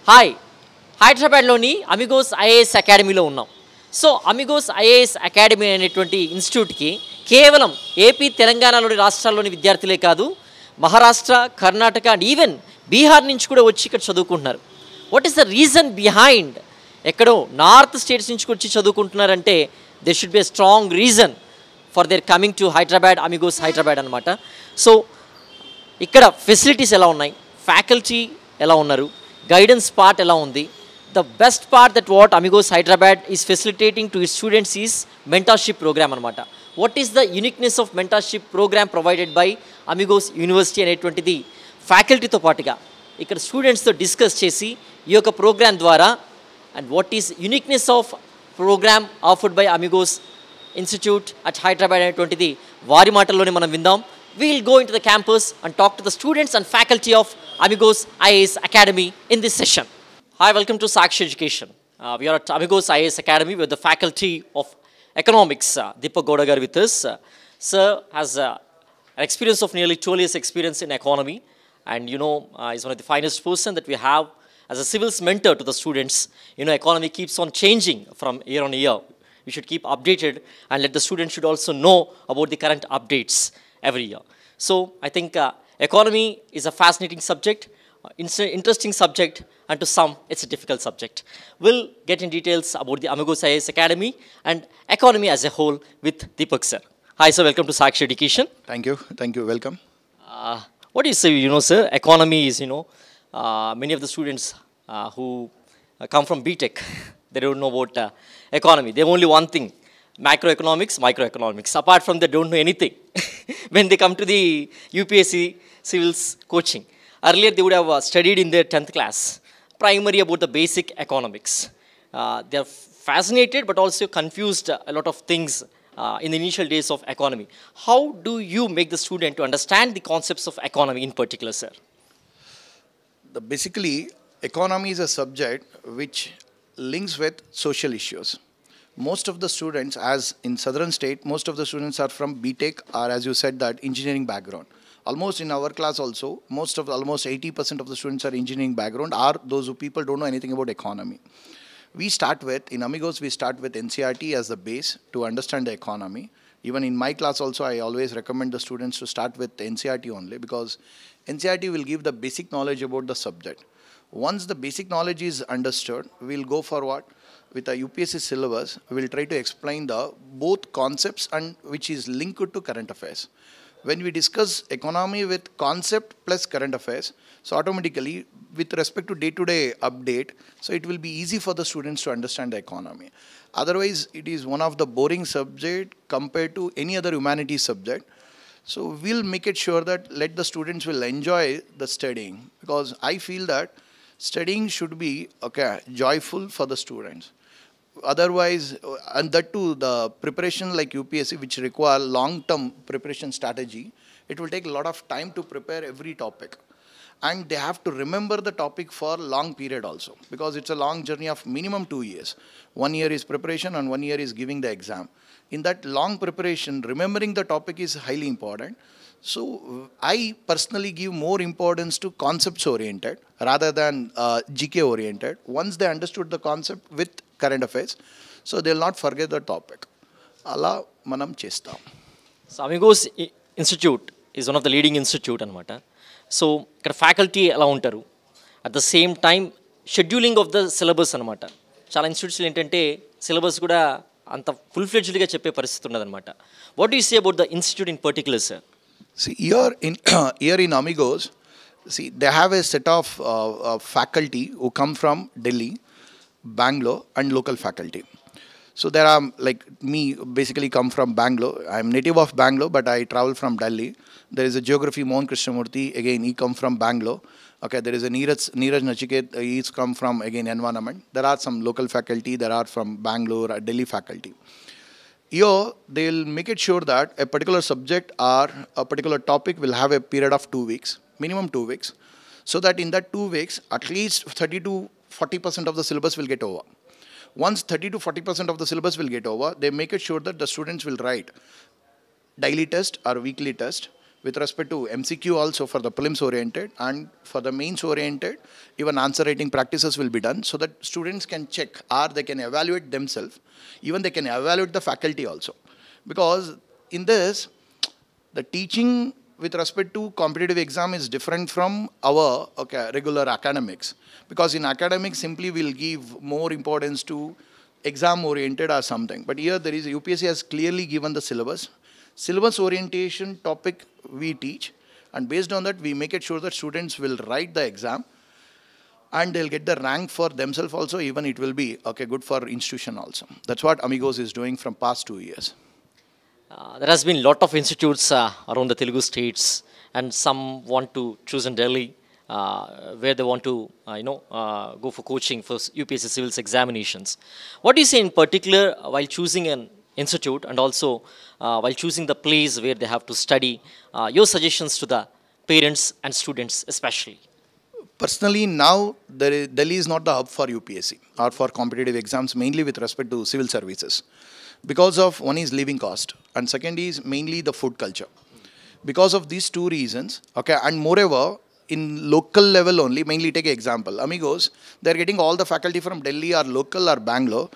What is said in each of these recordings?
Hi హైదరాబాద్లోని Amigos IAS అకాడమీలో ఉన్నాం. సో అమిగోస్ ఐఏఎస్ అకాడమీ అనేటువంటి ఇన్స్టిట్యూట్కి కేవలం ఏపీ తెలంగాణలోని రాష్ట్రాల్లోని విద్యార్థులే కాదు, మహారాష్ట్ర, కర్ణాటక అండ్ ఈవెన్ బీహార్ నుంచి కూడా వచ్చి ఇక్కడ చదువుకుంటున్నారు. What is the reason behind ఎక్కడో నార్త్ స్టేట్స్ నుంచి వచ్చి చదువుకుంటున్నారంటే they should be a strong reason for their coming to Hyderabad, Amigos Hyderabad అనమాట. సో ఇక్కడ ఫెసిలిటీస్ ఎలా ఉన్నాయి, ఫ్యాకల్టీ ఎలా ఉన్నారు, గైడెన్స్ పార్ట్ ఎలా ఉంది. The best part that what Amigos Hyderabad is facilitating to it students is mentorship program అనమాట. What is the uniqueness of mentorship program provided by Amigos university అనేటువంటిది ఫ్యాకల్టీతో పాటుగా ఇక్కడ స్టూడెంట్స్తో డిస్కస్ చేసి ఈ యొక్క ప్రోగ్రామ్ ద్వారా and what is uniqueness of program offered by Amigos institute at Hyderabad అనేటువంటిది వారి మాటల్లోనే మనం విందాం. We'll go into the campus and talk to the students and faculty of Amigos IAS Academy in this session. Hi, welcome to Sakshi Education. We are at Amigos IAS Academy with the faculty of Economics, Deepak Godagar with us. Sir has an experience of nearly 12 years experience in economy, and is one of the finest person that we have as a civils mentor to the students. Economy keeps on changing from year on year. We should keep updated and let the students should also know about the current updates every year. So I think economy is a fascinating subject, interesting subject, and to some it's a difficult subject. We'll get in details about the Amigos IAS Academy and economy as a whole with Deepak sir. Hi sir, welcome to Sakshi Education. Thank you, welcome. What do you say, sir, economy is, many of the students who come from BTech, they don't know about economy. They have only one thing, macroeconomics, microeconomics. Apart from that, don't know anything. When they come to the UPSC civils coaching, earlier they would have studied in their 10th class, primary about the basic economics. They are fascinated but also confused a lot of things in the initial days of economy. How do you make the student to understand the concepts of economy in particular, sir? Basically, economy is a subject which links with social issues. Most of the students, as in southern state, most of the students are from BTech or, as you said, that engineering background. Almost in our class also, almost 80% of the students are engineering background, or those who people don't know anything about economy. In Amigos, we start with NCERT as the base to understand the economy. Even in my class also, I always recommend the students to start with NCERT only, because NCERT will give the basic knowledge about the subject. Once the basic knowledge is understood, we'll go for what? With a UPSC syllabus, we will try to explain the both concepts and which is linked to current affairs. When we discuss economy with concept plus current affairs, so automatically with respect to day-to-day update, so it will be easy for the students to understand the economy. Otherwise, it is one of the boring subject compared to any other humanities subject. So we'll make it sure that let the students will enjoy the studying, because I feel that studying should be joyful for the students. Otherwise, and that too, the preparation like UPSC, which require long-term preparation strategy, it will take a lot of time to prepare every topic. And they have to remember the topic for long period also, because it's a long journey of minimum 2 years. 1 year is preparation and 1 year is giving the exam. In that long preparation, remembering the topic is highly important. So I personally give more importance to concepts oriented rather than GK oriented. Once they understood the concept with current affairs, so they'll not forget the topic. Alla manam chestam. So Amigos Institute is one of the leading institute anamata. So ikkada faculty ela untaru. At the same time, scheduling of the syllabus anamata. Chala institutes entante syllabus kuda anta full fledged ga cheppe paristhiti unnadannamata. What do you say about the institute in particular, sir? See, here in Amigos, they have a set of faculty who come from Delhi, Bangalore, and local faculty. So there are, like me, basically come from Bangalore. I am native of Bangalore, but I travel from Delhi. There is a geography, Mohan Krishnamurthy, again he come from Bangalore. Okay, there is a Neeraj Nachiket, he's come from, again, environment. There are some local faculty, there are from Bangalore, Delhi faculty. Here, they will make it sure that a particular subject or a particular topic will have a period of 2 weeks, minimum 2 weeks, so that in that 2 weeks, at least 30 to 40% of the syllabus will get over. Once 30 to 40% of the syllabus will get over, they make it sure that the students will write daily test or weekly test with respect to MCQ also for the prelims oriented, and for the mains oriented, even answer writing practices will be done so that students can check or they can evaluate themselves. Even they can evaluate the faculty also. Because in this, the teaching with respect to competitive exam is different from our regular academics. Because in academics, simply we'll give more importance to exam oriented or something. But here there is, UPSC has clearly given the syllabus. Syllabus orientation topic we teach, and based on that we make it sure that students will write the exam and they'll get the rank for themselves also, even it will be good for institution also. That's what Amigos is doing from past 2 years. There has been a lot of institutes around the Telugu states, and some want to choose in Delhi, where they want to, go for coaching for UPSC civils examinations. What do you say in particular while choosing an institute, and also while choosing the place where they have to study? Your suggestions to the parents and students especially. Personally, now Delhi is not the hub for UPSC or for competitive exams, mainly with respect to civil services. Because of, one is living cost, and second is mainly the food culture. Because of these two reasons, and moreover, in local level only, mainly take an example, Amigos, they are getting all the faculty from Delhi or local or Bangalore.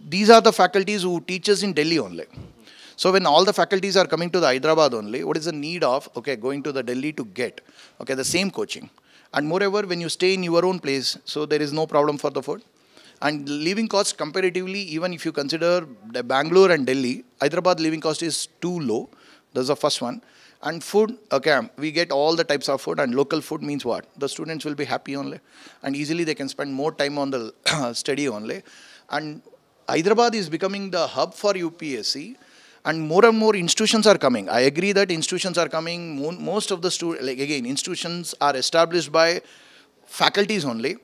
These are the faculties who teach us in Delhi only. So when all the faculties are coming to the Hyderabad only, what is the need of going to the Delhi to get the same coaching? And moreover, when you stay in your own place, so there is no problem for the food. And living costs comparatively, even if you consider the Bangalore and Delhi, Hyderabad living cost is too low. That's the first one. And food, we get all the types of food, and local food means what? The students will be happy only. And easily they can spend more time on the study only. And Hyderabad is becoming the hub for UPSC, and more institutions are coming. I agree that institutions are coming. Most of the institutions are established by faculties only.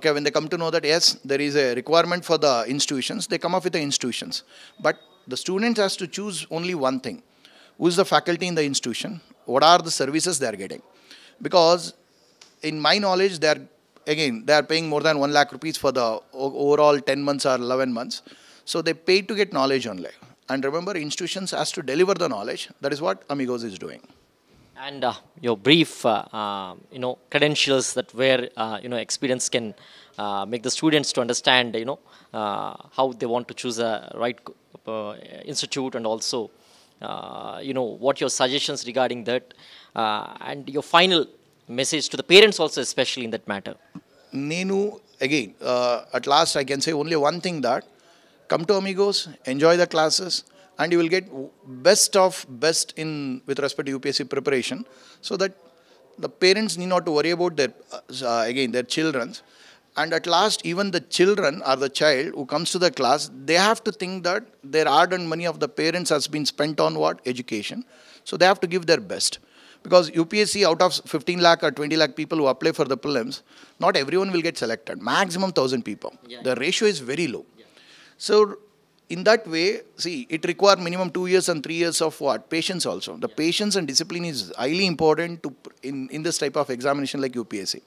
When they come to know that, yes, there is a requirement for the institutions, they come up with the institutions. But the students has to choose only one thing. Who is the faculty in the institution? What are the services they are getting? Because in my knowledge, they are paying more than 1 lakh rupees for the overall 10 months or 11 months. So they pay to get knowledge only. And remember, institutions has to deliver the knowledge. That is what Amigos is doing. And your brief, credentials that where, experience can make the students to understand, how they want to choose a right institute, and also, what your suggestions regarding that, and your final message to the parents also, especially in that matter. Nenu, again, at last I can say only one thing, that come to Amigos, enjoy the classes, and you will get best of best in with respect to UPSC preparation, so that the parents need not to worry about their children. And at last, even the children or the child who comes to the class, they have to think that their hard-earned money of the parents has been spent on what? Education. So they have to give their best. Because UPSC, out of 15 lakh or 20 lakh people who apply for the prelims, not everyone will get selected. Maximum 1,000 people. Yeah. The ratio is very low. Yeah. So in that way, see, it requires minimum 2 years and 3 years of what? Patience also. The patience and discipline is highly important in this type of examination like UPSC.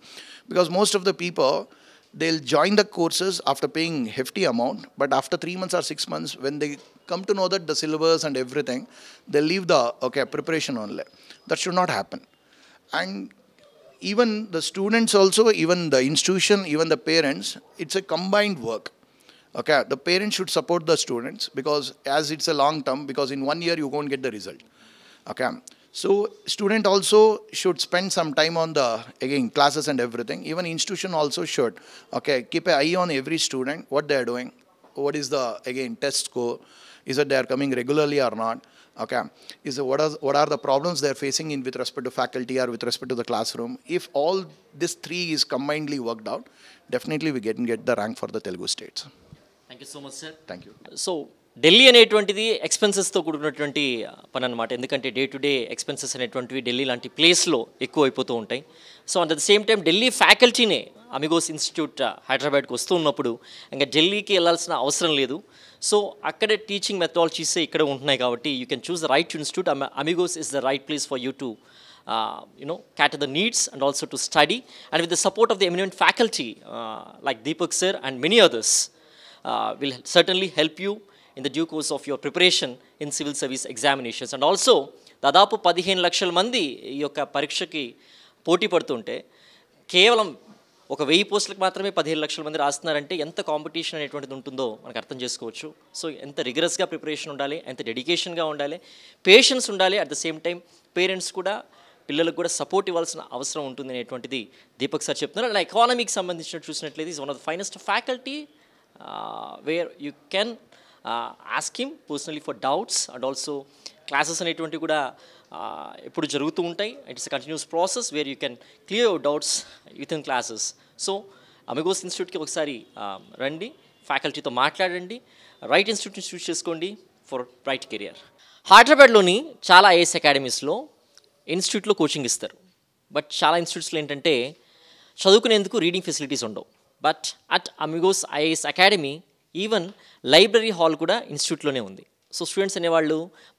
Because most of the people, they'll join the courses after paying hefty amount, but after 3 months or 6 months, when they come to know that the syllabus and everything, they'll leave the preparation only. That should not happen. And even the students also, even the institution, even the parents, it's a combined work. The parents should support the students, because as it's a long term, because in 1 year you won't get the result. So student also should spend some time on the, classes and everything. Even institution also should, keep an eye on every student, what they are doing. What is the, test score? Is it they are coming regularly or not? What are the problems they are facing with respect to faculty or with respect to the classroom? If all these three is combinedly worked out, definitely we get the rank for the Telugu states. Thank you so much, sir. Thank you. So, Delhi అనేటువంటిది ఎక్స్పెన్సెస్తో కూడుకున్నటువంటి పని అనమాట. ఎందుకంటే day to day expenses అనేటువంటివి ఢిల్లీ లాంటి ప్లేస్లో ఎక్కువ అయిపోతూ ఉంటాయి. So at the same time Delhi ఫ్యాకల్టీనే అమిగోస్ ఇన్స్టిట్యూట్ హైదరాబాద్కి వస్తూ ఉన్నప్పుడు ఇంకా ఢిల్లీకి వెళ్ళాల్సిన అవసరం లేదు. సో అక్కడే టీచింగ్ మెథడాలజీస్ ఇక్కడ ఉంటున్నాయి కాబట్టి you can choose the right institute. Amigos is the right place for you to cater the needs and also to study, and with the support of the eminent faculty like Deepak sir and many others will certainly help you in the due course of your preparation in civil service examinations. And also దాదాపు 15 లక్షల మంది ఈ యొక్క పరీక్షకి పోటీ పడుతుంటే కేవలం ఒక 1000 పోస్టులకు మాత్రమే 15 లక్షల మంది రాస్తున్నారంటే ఎంత కాంపిటీషన్ అనేటువంటిది ఉంటుందో మనకు అర్థం చేసుకోవచ్చు. సో ఎంత రిగరస్గా ప్రిపరేషన్ ఉండాలి, ఎంత డెడికేషన్గా ఉండాలి, పేషెన్స్ ఉండాలి. At the same time parents కూడా పిల్లలకు కూడా సపోర్ట్ ఇవ్వాల్సిన అవసరం ఉంటుంది అనేటువంటిది దీపక్ సార్ చెప్తున్నారు. అండ్ ఎకానమీకి సంబంధించినట్టు చూసినట్లయితే is one of the finest faculty where you can ask him personally for doubts. And also classes అనేటువంటివి కూడా ఎప్పుడు జరుగుతూ ఉంటాయి. It's a continuous process where you can clear your doubts with in classes. So Amigos ఇన్స్టిట్యూట్కి ఒకసారి రండి, ఫ్యాకల్టీతో మాట్లాడండి, right ఇన్స్టిట్యూట్ని చూస్ చేసుకోండి ఫర్ బ్రైట్ కెరియర్. హైదరాబాద్లోని చాలా ఐఏఎస్ అకాడమీస్లో ఇన్స్టిట్యూట్లో కోచింగ్ ఇస్తారు. బట్ చాలా ఇన్స్టిట్యూట్స్లో ఏంటంటే చదువుకునేందుకు రీడింగ్ ఫెసిలిటీస్ ఉండవు. But at Amigos IAS academy even library hall కూడా ఇన్స్టిట్యూట్లోనే ఉంది. సో స్టూడెంట్స్ అనేవాళ్ళు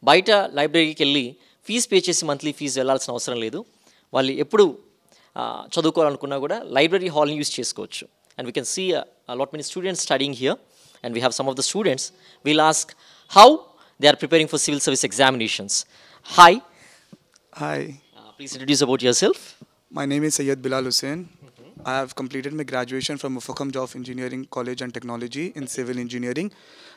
బయట లైబ్రరీకి వెళ్ళి ఫీజు పే చేసి మంత్లీ ఫీజు వెళ్ళాల్సిన అవసరం లేదు. వాళ్ళు ఎప్పుడు చదువుకోవాలనుకున్నా కూడా లైబ్రరీ హాల్ని యూజ్ చేసుకోవచ్చు. And we can see lot many students studying here and we have some of the students. We'll ask how they are preparing for civil service examinations. Hi. Hi, Please introduce about yourself. my name is Syed Bilal Hussain. I have completed my graduation from Mufakam Joff Engineering College and Technology in Civil Engineering,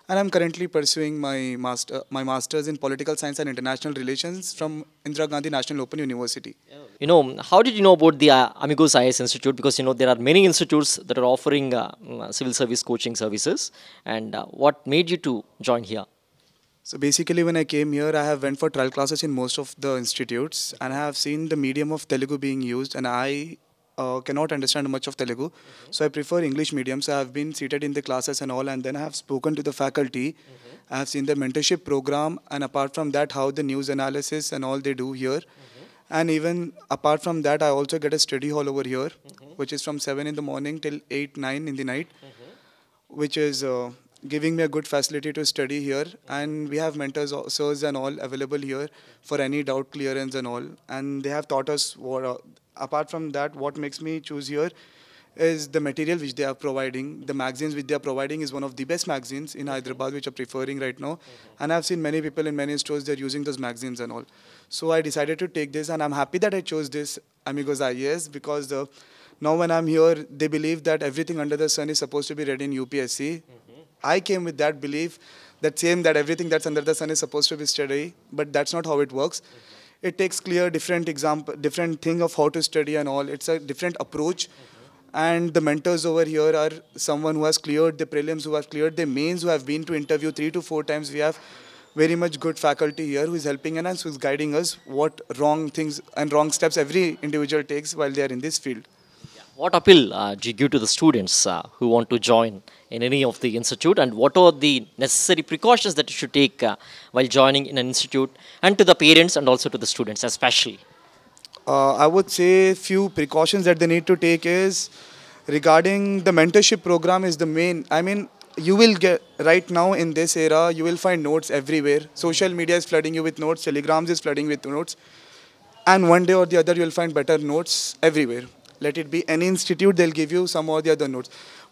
and I'm currently pursuing my master's in Political Science and International Relations from Indira Gandhi National Open University. You know, how did you know about the Amigos IAS Institute? Because you know there are many institutes that are offering civil service coaching services, and what made you to join here? So basically, when I came here, I have went for trial classes in most of the institutes, and I have seen the medium of Telugu being used, and I cannot understand much of Telugu, so I prefer English medium. So I have been seated in the classes and all, and then I have spoken to the faculty. I have seen the mentorship program, and apart from that, how the news analysis and all they do here. And even apart from that, I also get a study hall over here, which is from 7 in the morning till 8, 9 in the night, which is giving me a good facility to study here. And we have mentors, sirs and all available here for any doubt clearance and all. And they have taught us what, apart from that, what makes me choose here is the material which they are providing. The magazines which they are providing is one of the best magazines in Hyderabad, which I'm preferring right now. And I've seen many people in many stores, they're using those magazines and all. So I decided to take this, and I'm happy that I chose this Amigos IAS, because now when I'm here, they believe that everything under the sun is supposed to be read in UPSC. I came with that belief, that same, that everything that's under the sun is supposed to be study, but that's not how it works. It takes clear different thing of how to study and all. It's a different approach. And the mentors over here are someone who has cleared the prelims, who have cleared the mains, who have been to interview 3 to 4 times. We have very much good faculty here who is helping us, who is guiding us what wrong things and wrong steps every individual takes while they are in this field. What appeal do you give to the students who want to join in any of the institute, and what are the necessary precautions that you should take while joining in an institute, and to the parents and also to the students especially? I would say few precautions that they need to take is regarding the mentorship program is the main. I mean, you will get right now in this era, you will find notes everywhere. Social media is flooding you with notes, telegrams is flooding with notes, and one day or the other you will find better notes everywhere. Let it be any institute, they'll give you some or the other notes.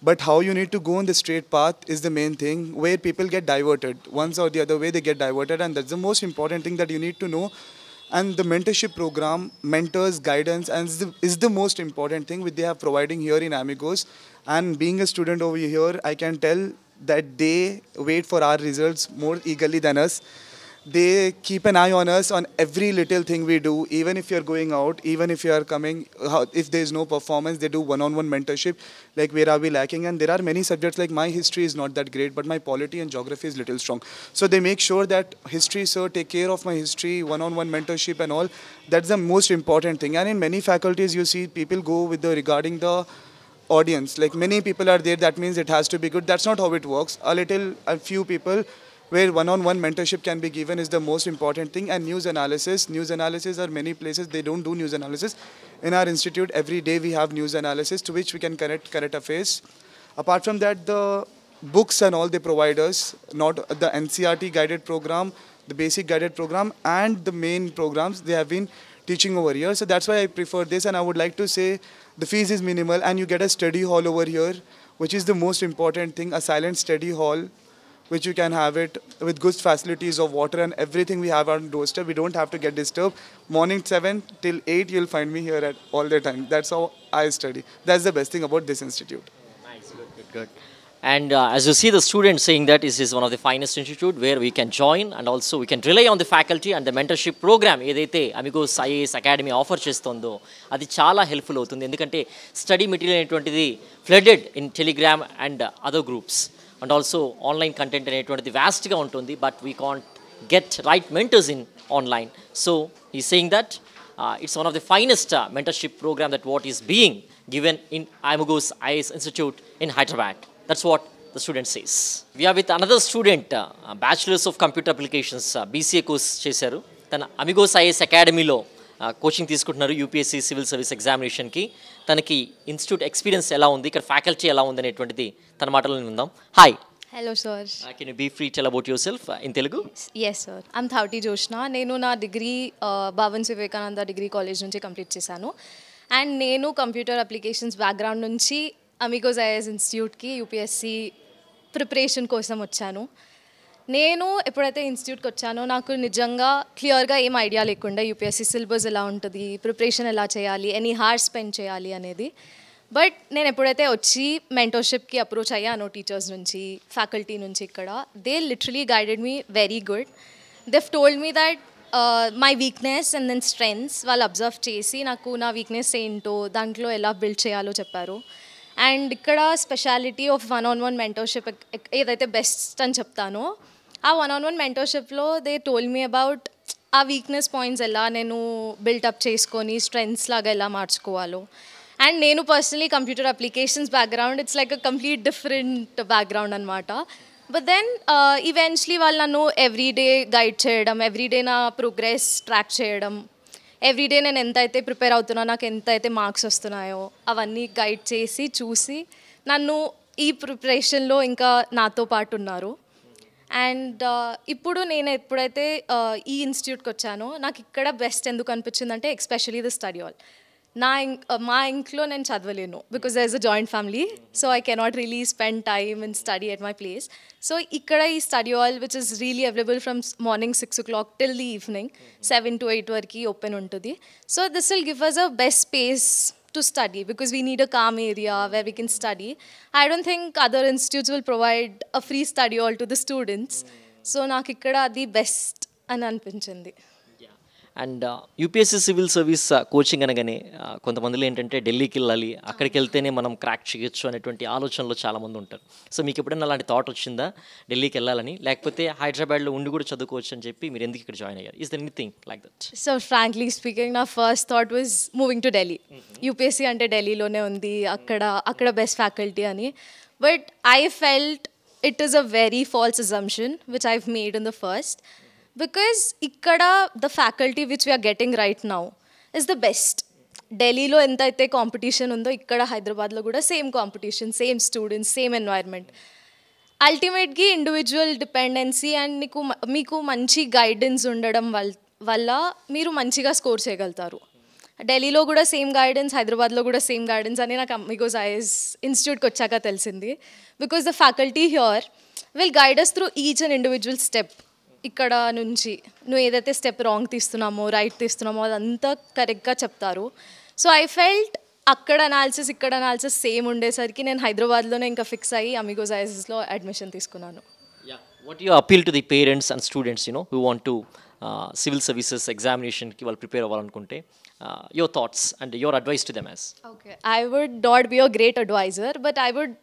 But how you need to go on the straight path is the main thing, where people get diverted. Once or the other way, they get diverted, and that's the most important thing that you need to know. And the mentorship program, mentors, guidance, and is the most important thing which they are providing here in Amigos. And being a student over here, I can tell that they wait for our results more eagerly than us. They keep an eye on us on every little thing we do, even if you're going out, even if you are coming, if there's no performance, they do one-on-one mentorship, like where are we lacking. And there are many subjects, like my history is not that great, but my polity and geography is little strong. So they make sure that history, sir, take care of my history, one-on-one mentorship and all. That's the most important thing. And in many faculties, you see people go with the regarding the audience, like many people are there, that means it has to be good. That's not how it works. A few people where one-on-one mentorship can be given is the most important thing. And news analysis are many places they don't do news analysis. In our institute, every day we have news analysis to which we can connect current affairs. Apart from that, the books and all they provide us, not the NCERT guided program, the basic guided program, and the main programs they have been teaching over here. So that's why I prefer this. And I would like to say the fees is minimal, and you get a study hall over here, which is the most important thing, a silent study hall which you can have it with good facilities of water and everything we have on doorstep. We don't have to get disturbed. Morning 7 till 8, you'll find me here at all the time. That's how I study. That's the best thing about this institute. Nice, good. And as you see the students saying that this is one of the finest institute where we can join and also we can rely on the faculty and the mentorship program ఏదైతే Amigos IAS academy offer చేస్తుందో అది చాలా helpful అవుతుంది. ఎందుకంటే study material అనేటువంటిది flooded in Telegram and other groups and also online content అనేటువంటిది వ్యాస్ట్గా ఉంటుంది. But we can't get right mentors in online. So ఈ saying that it's one of the finest mentorship program that what is being given in Amigos IAS Institute in Hyderabad. That's what the student says. We are with another student, Bachelor's of Computer Applications, BCA course చేశారు. తన Amigos IAS అకాడమీలో coaching తీసుకుంటున్నారు UPSC civil service ఎగ్జామినేషన్కి. తనకి institute experience ఎలా ఉంది, ఇక్కడ faculty ఎలా ఉంది అనేటువంటిది తన మాటలో విందాం. Hi. Hello sir. Can you be free tell about yourself in Telugu? Yes sir. I'm Thauti Joshna. నేను నా degree Bhavan Vivekananda degree college నుంచి కంప్లీట్ చేశాను. అండ్ నేను కంప్యూటర్ అప్లికేషన్స్ బ్యాక్గ్రౌండ్ నుంచి అమిగోస్ ఐఏఎస్ ఇన్స్టిట్యూట్కి యూపీఎస్సీ ప్రిపరేషన్ కోసం వచ్చాను. నేను ఎప్పుడైతే ఇన్స్టిట్యూట్కి వచ్చానో నాకు నిజంగా క్లియర్గా ఏం ఐడియా లేకుండా యూపీఎస్సీ సిలబస్ ఎలా ఉంటుంది, ప్రిపరేషన్ ఎలా చేయాలి, ఎన్ని హార్స్ స్పెండ్ చేయాలి అనేది. బట్ నేను ఎప్పుడైతే వచ్చి మెంటర్షిప్కి అప్రోచ్ అయ్యానో టీచర్స్ నుంచి, ఫ్యాకల్టీ నుంచి ఇక్కడ, they literally guided me very good. They told me that my weakness and then strengths వాళ్ళు అబ్జర్వ్ చేసి నాకు నా వీక్నెస్ ఏంటో దాంట్లో ఎలా బిల్డ్ చేయాలో చెప్పారు. అండ్ ఇక్కడ స్పెషాలిటీ ఆఫ్ 1-on-1 మెంటర్షిప్ ఏదైతే బెస్ట్ అని చెప్తానో ఆ 1-on-1 మెంటర్షిప్లో దే టోల్డ్ మీ అబౌట్ ఆ వీక్నెస్ పాయింట్స్ ఎలా నేను బిల్టప్ చేసుకొని స్ట్రెంగ్స్ లాగా ఎలా మార్చుకోవాలో. అండ్ నేను personally computer applications background, it's like a complete different background అనమాట. బట్ దెన్ ఈవెన్చువలీ వాళ్ళు నన్ను ఎవ్రీడే గైడ్ చేయడం, ఎవ్రీడే నా ప్రోగ్రెస్ ట్రాక్ చేయడం, ఎవ్రీడే నేను ఎంతైతే ప్రిపేర్ అవుతున్నా, నాకు ఎంతైతే మార్క్స్ వస్తున్నాయో అవన్నీ గైడ్ చేసి చూసి నన్ను ఈ ప్రిపరేషన్లో ఇంకా నాతో పాటు ఉన్నారు. అండ్ ఇప్పుడు నేను ఎప్పుడైతే ఈ ఇన్స్టిట్యూట్కి వచ్చానో నాకు ఇక్కడ బెస్ట్ ఎందుకు అనిపించిందంటే ఎస్పెషలీ ద స్టడీ హాల్. మా ఇంట్లో నేను చదవలేను because there is a joint family, so I cannot really spend time and study at my place. So ఇక్కడ ఈ study hall which is really available from morning 6 o'clock till the evening 7 to 8 వరకు open ఉంటుంది. So this will give us a best space to study because we need a calm area where we can study. I don't think other institutes will provide a free study hall to the students. So నాకు ఇక్కడ అది best అని అనిపించింది. And UPSC civil service coaching అనగానే కొంతమందిలో ఏంటంటే ఢిల్లీకి వెళ్ళాలి, అక్కడికి వెళ్తేనే మనం క్రాక్ చేయొచ్చు అనేటువంటి ఆలోచనలో చాలామంది ఉంటారు. సో మీకు ఎప్పుడైనా అలాంటి థాట్ వచ్చిందా ఢిల్లీకి వెళ్ళాలని, లేకపోతే హైదరాబాద్లో ఉండి కూడా చదువుకోవచ్చు అని చెప్పి మీరు ఎందుకు ఇక్కడ జాయిన్ అయ్యారు? Is there anything like that? So frankly speaking నా first thought was moving to Delhi. UPSC అంటే ఢిల్లీలోనే ఉంది, అక్కడ బెస్ట్ ఫ్యాకల్టీ అని. But I felt it is a very false assumption which I've made in the first. Because ikkada the faculty which we are getting right now is the best. ఢిల్లీలో ఎంత అయితే competition ఉందో ఇక్కడ హైదరాబాద్లో కూడా same competition, same students, same environment. అల్టిమేట్గా individual dependency and మీకు మంచి గైడెన్స్ ఉండడం వల్ల మీరు మంచిగా స్కోర్ చేయగలుగుతారు. ఢిల్లీలో కూడా సేమ్ గైడెన్స్, హైదరాబాద్లో కూడా సేమ్ గైడెన్స్ అని నాకు అమిగోస్ ఐఏఎస్ ఇన్స్టిట్యూట్కి వచ్చాక తెలిసింది. Because the faculty here will guide us through each and individual step. ఇక్కడ నుంచి నువ్వు ఏదైతే స్టెప్ రాంగ్ తీస్తున్నామో రైట్ తీస్తున్నామో అదంతా కరెక్ట్గా చెప్తారు. సో ఐ ఫెల్ట్ అక్కడ అనాలిసిస్ ఇక్కడ అనాలిసిస్ సేమ్ ఉండేసరికి నేను హైదరాబాద్లోనే ఇంకా ఫిక్స్ అయ్యి అమిగోస్ ఐఏఎస్లో అడ్మిషన్ తీసుకున్నాను. What you appeal to the parents and students who want to civil services ఎగ్జామినేషన్కి వాళ్ళు ప్రిపేర్ అవ్వాలనుకుంటే your thoughts and your advice to them as? Okay, I would not be a great advisor, but I would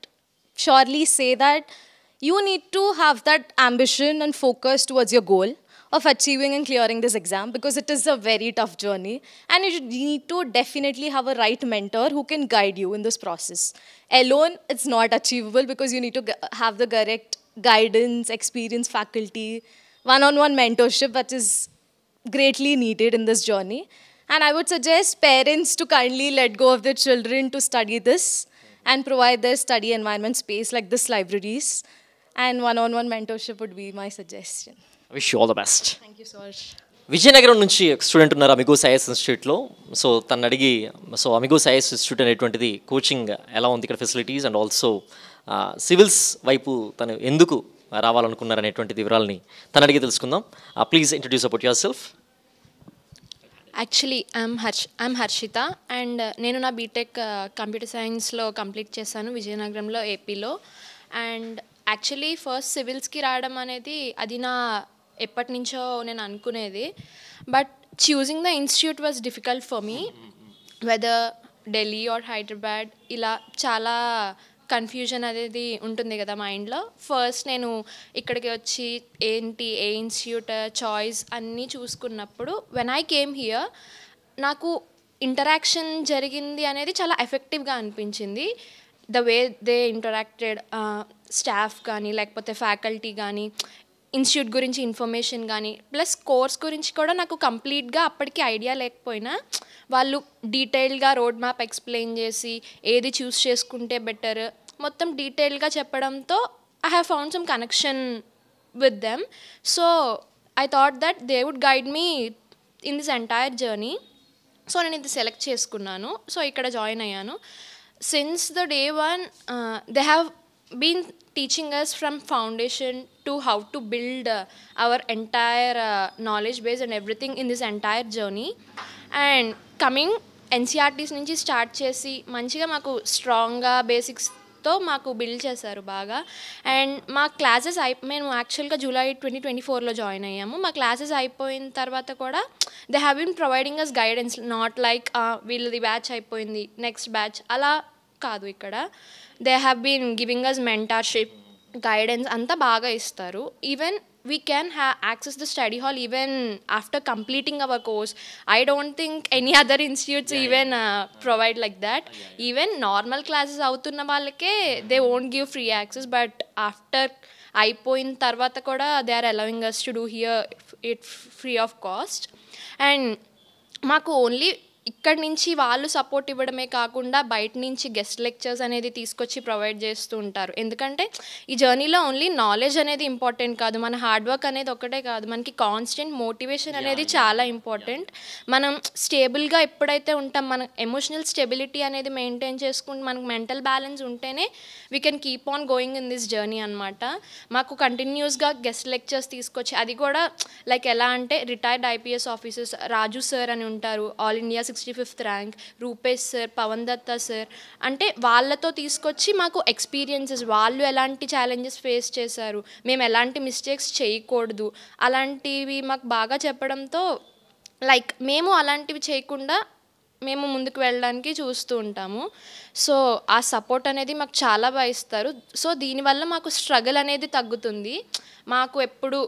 surely say that you need to have that ambition and focus towards your goal of achieving and clearing this exam because it is a very tough journey and you need to definitely have a right mentor who can guide you in this process. Alone, it's not achievable because you need to have the correct guidance, experienced faculty, one-on-one mentorship that is greatly needed in this journey. And I would suggest parents to kindly let go of their children to study this and provide their study environment space like this libraries. And one-on-one mentorship would be my suggestion. Wish you all the best. Thank you so much. Vizianagaram నుంచి student ఉన్నారు Amigos IAS ఇన్స్టిట్యూట్లో. So తను అడిగి so Amigos IAS institute అనేటువంటిది coaching ఎలా ఉంది, ఇక్కడ facilities and also civils వైపు తను ఎందుకు రావాలనుకున్నారనేటువంటి వివరాలని తను అడిగి తెలుసుకుందాం. Please introduce about yourself. Actually I'm Harshita and నేను నా బీటెక్ కంప్యూటర్ సైన్స్లో కంప్లీట్ చేశాను విజయనగరంలో ఏపీలో. అండ్ యాక్చువల్లీ ఫస్ట్ సివిల్స్కి రావడం అనేది అది నా ఎప్పటి నుంచో నేను అనుకునేది. But choosing the institute was difficult for me, whether Delhi or Hyderabad ఇలా చాలా కన్ఫ్యూజన్ అనేది ఉంటుంది కదా మైండ్లో. ఫస్ట్ నేను ఇక్కడికి వచ్చి ఏంటి ఏ ఇన్స్టిట్యూట్ చాయిస్ అన్నీ చూసుకున్నప్పుడు వెన్ ఐ కేమ్ హియర్ నాకు ఇంటరాక్షన్ జరిగింది అనేది చాలా ఎఫెక్టివ్గా అనిపించింది. The way they interacted, staff కానీ లేకపోతే ఫ్యాకల్టీ కానీ, ఇన్స్టిట్యూట్ గురించి ఇన్ఫర్మేషన్ కానీ ప్లస్ కోర్స్ గురించి కూడా నాకు కంప్లీట్గా అప్పటికి ఐడియా లేకపోయినా వాళ్ళు డీటెయిల్గా రోడ్ మ్యాప్ ఎక్స్ప్లెయిన్ చేసి ఏది చూస్ చేసుకుంటే బెటర్ మొత్తం డీటెయిల్గా చెప్పడంతో I have found some connection with them. So I thought that they would guide me in this entire journey. So నేను ఇది సెలెక్ట్ చేసుకున్నాను. సో ఇక్కడ జాయిన్ అయ్యాను. Since the day one they have been teaching us from foundation to how to build our entire knowledge base and everything in this entire journey. And coming NCRTs నుంచి start చేసి మంచిగా మాకు స్ట్రాంగ్గా బేసిక్స్తో మాకు build చేశారు బాగా. And మా classes మేము యాక్చువల్గా జూలై 2024లో జాయిన్ అయ్యాము. మా క్లాసెస్ అయిపోయిన తర్వాత కూడా they have been providing us guidance, not like వీళ్ళది బ్యాచ్ అయిపోయింది నెక్స్ట్ బ్యాచ్ అలా కాదు. ఇక్కడ they have been giving us mentorship, guidance అంతా బాగా ఇస్తారు. Even we can access the study hall even after completing our course. I don't think any other institutes even provide like that. Even normal classes అవుతున్న వాళ్ళకే they won't give free access, but after అయిపోయిన తర్వాత కూడా they are allowing us to do here it free of cost. And మాకు only ఇక్కడి నుంచి వాళ్ళు support ఇవ్వడమే కాకుండా బయట నుంచి గెస్ట్ లెక్చర్స్ అనేది తీసుకొచ్చి ప్రొవైడ్ చేస్తూ ఉంటారు. ఎందుకంటే ఈ జర్నీలో ఓన్లీ నాలెడ్జ్ అనేది ఇంపార్టెంట్ కాదు, మన హార్డ్ వర్క్ అనేది ఒకటే కాదు, మనకి కాన్స్టెంట్ మోటివేషన్ అనేది చాలా ఇంపార్టెంట్. మనం స్టేబుల్గా ఎప్పుడైతే ఉంటాం, మన ఎమోషనల్ స్టెబిలిటీ అనేది మెయింటైన్ చేసుకుంటూ మనకు మెంటల్ బ్యాలెన్స్ ఉంటేనే we can keep on going in this journey అనమాట. మాకు కంటిన్యూస్గా గెస్ట్ లెక్చర్స్ తీసుకొచ్చి, అది కూడా లైక్ ఎలా అంటే retired IPS officers Raju sir అని ఉంటారు, all India 65th rank, Rupesh sir, Pawan Datta sir, అంటే వాళ్ళతో తీసుకొచ్చి మాకు ఎక్స్పీరియన్సెస్, వాళ్ళు ఎలాంటి ఛాలెంజెస్ ఫేస్ చేశారు, మేము ఎలాంటి మిస్టేక్స్ చేయకూడదు అలాంటివి మాకు బాగా చెప్పడంతో లైక్ మేము అలాంటివి చేయకుండా మేము ముందుకు వెళ్ళడానికి చూస్తూ ఉంటాము. సో ఆ సపోర్ట్ అనేది మాకు చాలా బాగా ఇస్తారు. సో దీనివల్ల మాకు స్ట్రగుల్ అనేది తగ్గుతుంది. మాకు ఎప్పుడు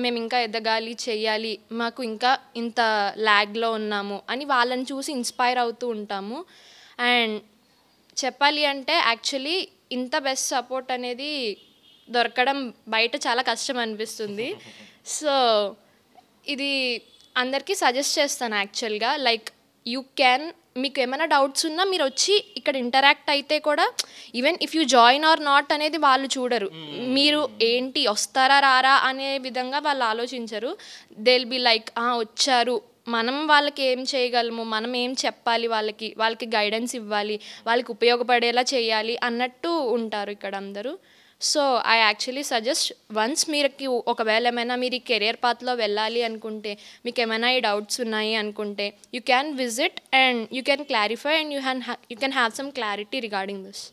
మేము ఇంకా ఎదగాలి, చెయ్యాలి, మాకు ఇంకా ఇంత ల్యాగ్లో ఉన్నాము అని వాళ్ళని చూసి ఇన్స్పైర్ అవుతూ ఉంటాము. అండ్ చెప్పాలి అంటే యాక్చువల్లీ ఇంత బెస్ట్ సపోర్ట్ అనేది దొరకడం బయట చాలా కష్టం అనిపిస్తుంది. సో ఇది అందరికీ సజెస్ట్ చేస్తాను యాక్చువల్గా. లైక్ యూ క్యాన్, మీకు ఏమైనా డౌట్స్ ఉన్నా మీరు వచ్చి ఇక్కడ ఇంటరాక్ట్ అయితే కూడా even if you join or not అనేది వాళ్ళు చూడరు. మీరు ఏంటి వస్తారా రారా అనే విధంగా వాళ్ళు ఆలోచించరు. దే విల్ బి లైక్ వచ్చారు, మనం వాళ్ళకి ఏం చేయగలము, మనం ఏం చెప్పాలి, వాళ్ళకి గైడెన్స్ ఇవ్వాలి, వాళ్ళకి ఉపయోగపడేలా చేయాలి అన్నట్టు ఉంటారు ఇక్కడ అందరూ. So I actually suggest once మీకు ఒకవేళ ఏమైనా మీరు ఈ కెరియర్ పాత్లో వెళ్ళాలి అనుకుంటే, మీకు ఏమైనా ఈ డౌట్స్ ఉన్నాయి అనుకుంటే, you can visit and you can clarify and you can have some clarity regarding this.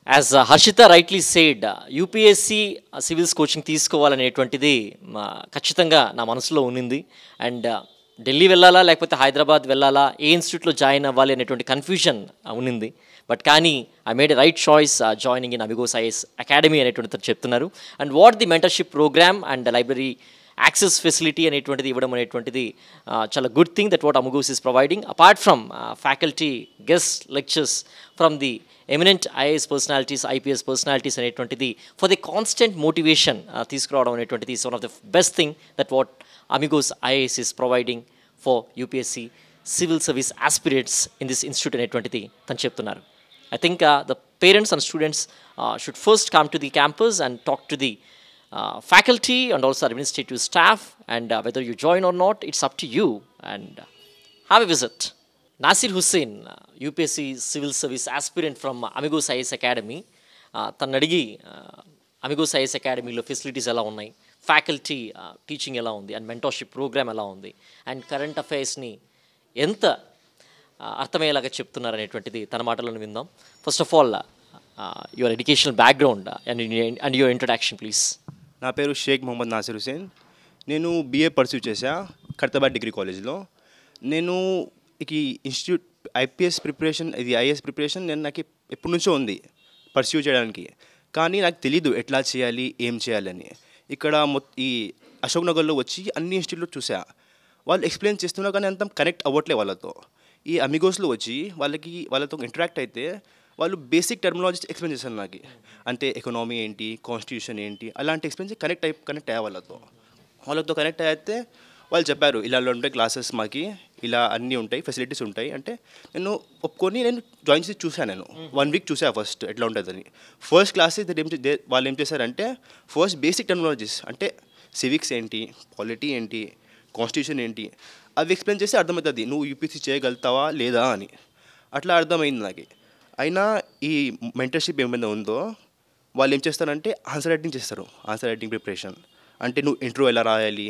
As Harshita rightly said, UPSC civils coaching తీసుకోవాలనేటువంటిది ఖచ్చితంగా నా మనసులో ఉన్నింది. అండ్ ఢిల్లీ వెళ్ళాలా లేకపోతే హైదరాబాద్ వెళ్ళాలా, ఏ ఇన్స్టిట్యూట్లో జాయిన్ అవ్వాలి అనేటువంటి కన్ఫ్యూజన్ ఉన్నింది. బట్ కానీ I made a right choice joining in Amigos IAS academy అనేటువంటిది చెప్తున్నారు. And what the mentorship program and library access facility అనేటువంటిది ఇవ్వడం అనేటువంటిది చాలా good thing that what Amigos is providing. Apart from faculty guest lectures from the eminent IAS personalities, IPS personalities అనేటువంటిది for the constant motivation తీసుకురావడం అనేటువంటిది is one of the best thing that what Amigos IAS is providing for UPSC civil service aspirants in this institute అనేటువంటిది తను చెప్తున్నారు. I think the parents and students should first come to the campus and talk to the faculty and also administrative staff, and whether you join or not, it's up to you, and have a visit. Nasir Hussain, UPSC Civil Service aspirant from Amigos IAS Academy, తను అడిగి Amigos IAS అకాడమీలో facilities ఎలా ఉన్నాయి, faculty teaching ఎలా ఉంది, and mentorship programme ఎలా ఉంది, and current అఫైర్స్ని ఎంత అర్థమయ్యేలాగా చెప్తున్నారు అనేటువంటిది తన మాటలను విందాం. First of all your educational background and your introduction please. నా పేరు షేక్ మొహమ్మద్ నాసిర్ హుసేన్. నేను BA పర్సూ చేశా ఖైరతాబాద్ డిగ్రీ కాలేజ్లో. నేను ఈ ఇన్స్టిట్యూట్ IPS ప్రిపరేషన్, ఇది IAS ప్రిపరేషన్ నాకు ఎప్పటి నుంచో ఉంది పర్స్యూ చేయడానికి. కానీ నాకు తెలీదు ఎట్లా చేయాలి, ఏం చేయాలని. ఇక్కడ ఈ అశోక్ నగర్లో వచ్చి అన్ని ఇన్స్టిట్యూట్లో చూసా. వాళ్ళు ఎక్స్ప్లెయిన్ చేస్తున్నా కానీ అంత కనెక్ట్ అవ్వట్లే వాళ్ళతో. ఈ అమిగోస్లో వచ్చి వాళ్ళతో ఇంటరాక్ట్ అయితే వాళ్ళు బేసిక్ టర్మినాలజీ ఎక్స్ప్లెయిన్ చేశారు నాకు. అంటే ఎకనామీ ఏంటి, కాన్స్టిట్యూషన్ ఏంటి, అలాంటి ఎక్స్ప్లెయిన్ చేసి కనెక్ట్ అయ్యా వాళ్ళతో కనెక్ట్ అయితే వాళ్ళు చెప్పారు ఇలా ఉంటాయి క్లాసెస్, మాకి ఇలా అన్నీ ఉంటాయి, ఫెసిలిటీస్ ఉంటాయి. అంటే నేను ఒప్పుకొని నేను జాయిన్ చేసి చూసాను. నేను 1 వీక్ చూసా ఫస్ట్ ఎట్లా ఉంటుందని. ఫస్ట్ క్లాస్ వాళ్ళు ఏం చేశారంటే ఫస్ట్ బేసిక్ టర్మినాలజీస్ అంటే సివిక్స్ ఏంటి, పాలిటీ ఏంటి, కాన్స్టిట్యూషన్ ఏంటి అవి ఎక్స్ప్లెయిన్ చేసి అర్థమవుతుంది నువ్వు UPSC చేయగలుగుతావా లేదా అని. అట్లా అర్థమైంది నాకు. అయినా ఈ మెంటర్షిప్ ఏమైనా ఉందో వాళ్ళు ఏం చేస్తారంటే ఆన్సర్ రైటింగ్ చేస్తారు. ఆన్సర్ రైటింగ్ ప్రిపరేషన్ అంటే నువ్వు ఇంట్రో ఎలా రాయాలి,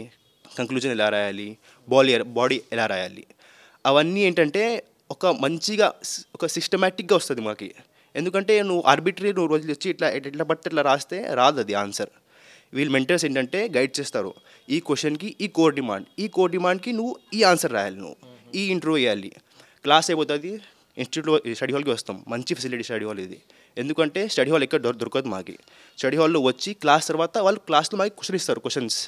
కంక్లూజన్ ఎలా రాయాలి, బాడీ ఎలా రాయాలి, అవన్నీ ఏంటంటే మంచిగా ఒక సిస్టమేటిక్గా వస్తుంది మాకు. ఎందుకంటే నువ్వు ఆర్బిటరీ నువ్వు రోజులు వచ్చి ఎట్లా పడితే ఇట్లా రాస్తే రాదు అది ఆన్సర్. వీళ్ళు మెంటర్స్ ఏంటంటే గైడ్ చేస్తారు. ఈ క్వశ్చన్కి ఈ కోర్ డిమాండ్కి నువ్వు ఈ ఆన్సర్ రాయాలి, నువ్వు ఈ ఇంట్రో వేయాలి. క్లాస్ అయిపోతుంది, ఇన్స్టిట్యూట్లో స్టడీ హాల్కి వస్తాం. మంచి ఫెసిలిటీ స్టడీ హాల్ ఇది. ఎందుకంటే స్టడీ హాల్ ఎక్కడ దొరకదు మాకు. స్టడీ హాల్లో వచ్చి క్లాస్ తర్వాత వాళ్ళు క్లాస్లో మాకు క్వశ్చన్ ఇస్తారు. క్వశ్చన్స్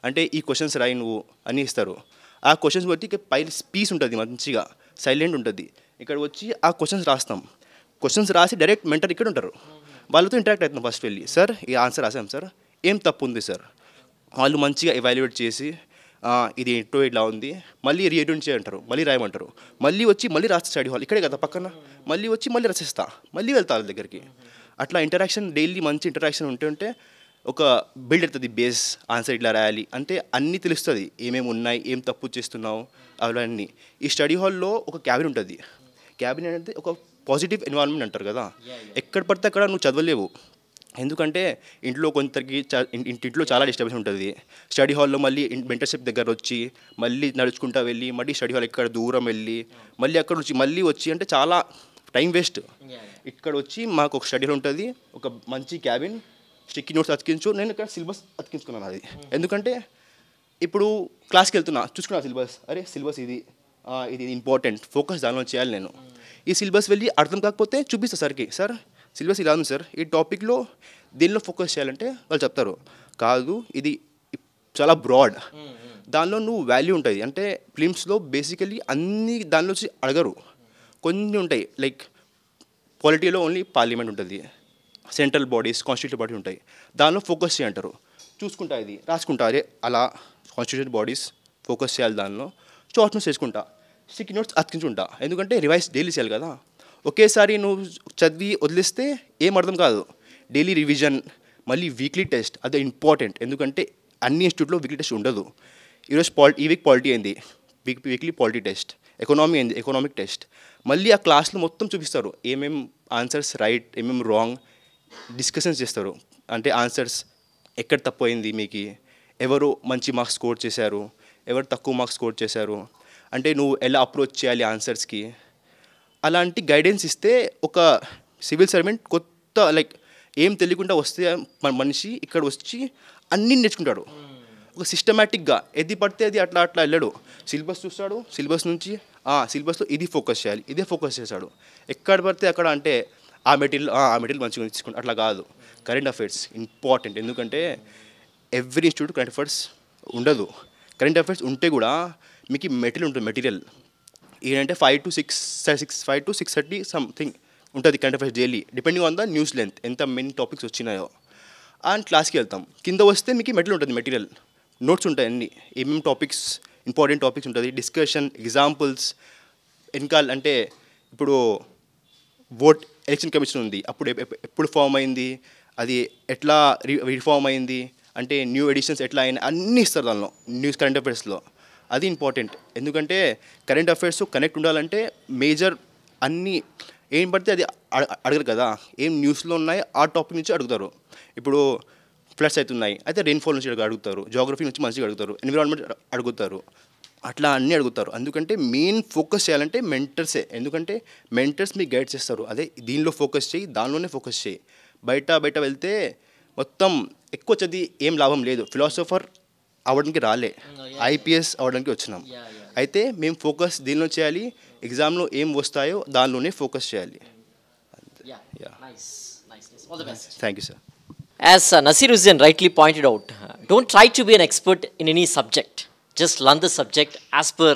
అంటే ఈ క్వశ్చన్స్ రాయి నువ్వు అని ఇస్తారు. ఆ క్వశ్చన్స్ బట్టి పై పీస్ ఉంటుంది, మంచిగా సైలెంట్ ఉంటుంది. ఇక్కడ వచ్చి ఆ క్వశ్చన్స్ రాస్తాం. క్వశ్చన్స్ రాసి డైరెక్ట్ మెంటర్ ఇక్కడ ఉంటారు, వాళ్ళతో ఇంటరాక్ట్ అవుతాం. ఫస్ట్ వెళ్ళి సార్ ఈ ఆన్సర్ రాసాం సార్, ఏం తప్పు ఉంది సార్. వాళ్ళు మంచిగా ఎవాల్యుయేట్ చేసి ఇది ఏంటో ఇట్లా ఉంది, మళ్ళీ రీఎడ్యూట్ చేయంటారు, మళ్ళీ రాయమంటారు. మళ్ళీ వచ్చి మళ్ళీ రాస్తా స్టడీ హాల్ ఇక్కడే కదా పక్కన, మళ్ళీ వచ్చి మళ్ళీ రాసేస్తా, మళ్ళీ వెళ్తా వాళ్ళ దగ్గరికి. అట్లా ఇంటరాక్షన్ డైలీ మంచి ఇంటరాక్షన్ ఉంటే ఒక బిల్డ్ అవుతుంది బేస్. ఆన్సర్ ఇట్లా రాయాలి అంటే అన్నీ తెలుస్తుంది, ఏమేమి ఉన్నాయి, ఏం తప్పు చేస్తున్నావు అవన్నీ. ఈ స్టడీ హాల్లో ఒక క్యాబిన్ ఉంటుంది. క్యాబిన్ అనేది ఒక పాజిటివ్ ఎన్వైరన్మెంట్ అంటారు కదా. ఎక్కడ పడితే అక్కడ నువ్వు చదవలేవు. ఎందుకంటే ఇంట్లో ఇంట్లో చాలా డిస్టర్బెన్స్ ఉంటుంది. స్టడీ హాల్లో మళ్ళీ మెంటర్షిప్ దగ్గర వచ్చి మళ్ళీ నడుచుకుంటూ వెళ్ళి మళ్ళీ స్టడీ హాల్ ఇక్కడ దూరం వెళ్ళి మళ్ళీ అక్కడ నుంచి మళ్ళీ వచ్చి అంటే చాలా టైం వేస్ట్. ఇక్కడ వచ్చి మాకు ఒక స్టడీ హాల్ ఉంటుంది, ఒక మంచి క్యాబిన్, స్టిక్కీ నోట్స్ అతికించు. నేను ఇక్కడ సిలబస్ అతికించుకున్నాను అది. ఎందుకంటే ఇప్పుడు క్లాస్కి వెళ్తున్నా చూసుకున్నా సిలబస్, అరే సిలబస్ ఇది ఇంపార్టెంట్, ఫోకస్ దానిలో చేయాలి. నేను ఈ సిలబస్ వెళ్ళి అర్థం కాకపోతే చూపిస్తా సార్కి, సార్ సిలబస్ ఇలా ఉంది సార్, ఈ టాపిక్లో దేనిలో ఫోకస్ చేయాలంటే వాళ్ళు చెప్తారు కాదు ఇది చాలా బ్రాడ్, దానిలో నువ్వు వాల్యూ ఉంటుంది. అంటే ఫిలిమ్స్లో బేసికలీ అన్ని దానిలో వచ్చి అడగరు, కొన్ని ఉంటాయి. లైక్ పాలిటీలో ఓన్లీ పార్లమెంట్ ఉంటుంది, సెంట్రల్ బాడీస్ కాన్స్టిట్యూషన్ బాడీ ఉంటాయి, దానిలో ఫోకస్ చేయంటారు. చూసుకుంటా ఇది రాసుకుంటారే అలా కాన్స్టిట్యూషన్ బాడీస్ ఫోకస్ చేయాలి. దానిలో షార్ట్ నోట్స్ చేసుకుంటా, స్టిక్కీ నోట్స్ అతికించుకుంటా. ఎందుకంటే రివైజ్ డైలీ చేయాలి కదా. ఒకేసారి నువ్వు చదివి వదిలేస్తే ఏం అర్థం కాదు. డైలీ రివిజన్, మళ్ళీ వీక్లీ టెస్ట్, అది ఇంపార్టెంట్. ఎందుకంటే అన్ని ఇన్స్టిట్యూట్లో వీక్లీ టెస్ట్ ఉండదు. ఈరోజు ఈ వీక్ పాలిటీ అయింది, వీక్లీ పాలిటీ టెస్ట్. ఎకనామీ అయింది, ఎకనామిక్ టెస్ట్. మళ్ళీ ఆ క్లాస్లో మొత్తం చూపిస్తారు ఏమేం ఆన్సర్స్ రైట్, ఏమేం రాంగ్, డిస్కషన్స్ చేస్తారు. అంటే ఆన్సర్స్ ఎక్కడ తప్పు అయింది, మీకు ఎవరు మంచి మార్క్స్ స్కోర్ చేశారు, ఎవరు తక్కువ మార్క్స్ స్కోర్ చేశారు, అంటే నువ్వు ఎలా అప్రోచ్ చేయాలి ఆన్సర్స్కి, అలాంటి గైడెన్స్ ఇస్తే ఒక సివిల్ సర్వెంట్ కొత్త లైక్ ఏం తెలియకుండా వస్తే మనిషి ఇక్కడ వచ్చి అన్నీ నేర్చుకుంటాడు. ఒక సిస్టమేటిక్గా ఏది పడితే అది అట్లా వెళ్ళాడు. సిలబస్ చూస్తాడు, సిలబస్ నుంచి సిలబస్లో ఇది ఫోకస్ చేయాలి, ఇదే ఫోకస్ చేశాడు. ఎక్కడ పడితే అక్కడ అంటే ఆ మెటీరియల్ మంచిగా తీసుకుంటాడు. అట్లా కాదు. Current affairs important. ఎందుకంటే ఎవ్రీ ఇన్స్టిట్యూట్ కరెంట్ అఫైర్స్ ఉండదు. కరెంట్ అఫైర్స్ ఉంటే కూడా మీకు మెటీరియల్ ఉంటుంది. మెటీరియల్ ఏంటంటే 5 to 6:30 సంథింగ్ ఉంటుంది current affairs daily, depending on the news length, ఎంత మెయిన్ టాపిక్స్ వచ్చినాయో. అండ్ క్లాస్కి వెళ్తాం, కింద వస్తే మీకు మెటీరియల్ ఉంటుంది, మెటీరియల్ నోట్స్ ఉంటాయి అన్నీ, ఏమేమి టాపిక్స్ ఇంపార్టెంట్ టాపిక్స్ ఉంటుంది, డిస్కషన్, ఎగ్జాంపుల్స్. ఇంకా అంటే ఇప్పుడు ఓట్ ఎలక్షన్ కమిషన్ ఉంది, అప్పుడు ఎప్పుడు ఫామ్ అయింది, అది ఎట్లా రీఫామ్ అయింది, అంటే న్యూ ఎడిషన్స్ ఎట్లా అయినాయి అన్నీ ఇస్తారు దానిలో, న్యూస్ కరెంట్ అఫైర్స్లో. అది ఇంపార్టెంట్. ఎందుకంటే కరెంట్ అఫైర్స్ కనెక్ట్ ఉండాలంటే మేజర్ అన్నీ ఏం పడితే అది అడగరు కదా, ఏం న్యూస్లో ఉన్నాయి ఆ టాపిక్ నుంచి అడుగుతారు. ఇప్పుడు ఫ్లడ్స్ అవుతున్నాయి అయితే రెయిన్ఫాల్ నుంచి అడుగుతారు, జాగ్రఫీ నుంచి మంచిగా అడుగుతారు, ఎన్విరాన్మెంట్ అడుగుతారు, అట్లా అన్నీ అడుగుతారు. అందుకంటే మెయిన్ ఫోకస్ చేయాలంటే మెంటర్సే, ఎందుకంటే మెంటర్స్ మీకు గైడ్ చేస్తారు. అదే దీనిలో ఫోకస్ చేయి, దానిలోనే ఫోకస్ చేయి. బయట వెళ్తే మొత్తం ఎక్కువ చదివి ఏం లాభం లేదు. ఫిలాసఫర్ అవ్వడానికి రాలే, ఐపీఎస్ అవ్వడానికి వచ్చినాం. అయితే మేము ఫోకస్ దీనిలో చేయాలి, ఎగ్జామ్లో ఏం వస్తాయో దానిలోనే ఫోకస్ చేయాలి. Thank you sir. As Nasir Hussain rightly pointed out, don't try to be an expert in any subject. Just learn the subject as per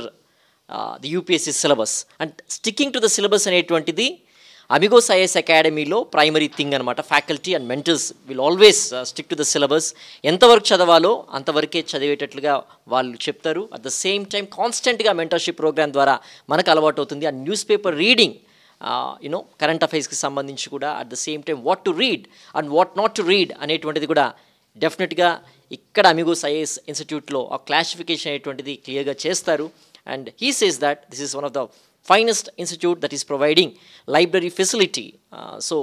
the UPSC syllabus. And sticking to the syllabus అనేటువంటిది Amigos IAS అకాడమీలో primary thing అనమాట. Faculty and mentors will always stick to the syllabus. ఎంతవరకు చదవాలో అంతవరకే చదివేటట్లుగా వాళ్ళు చెప్తారు. At the same time కాన్స్టెంట్గా mentorship programme ద్వారా మనకు అలవాటు అవుతుంది. ఆ న్యూస్ పేపర్ రీడింగ్, కరెంట్ అఫైర్స్కి సంబంధించి కూడా at the same time what to read and what not to read అనేటువంటిది కూడా డెఫినెట్గా ఇక్కడ అమిగోస్ ఐఏఎస్ ఇన్స్టిట్యూట్లో ఆ క్లాసిఫికేషన్ అనేటువంటిది క్లియర్గా చేస్తారు. And he says that this is one of the finest institute that is providing library facility. So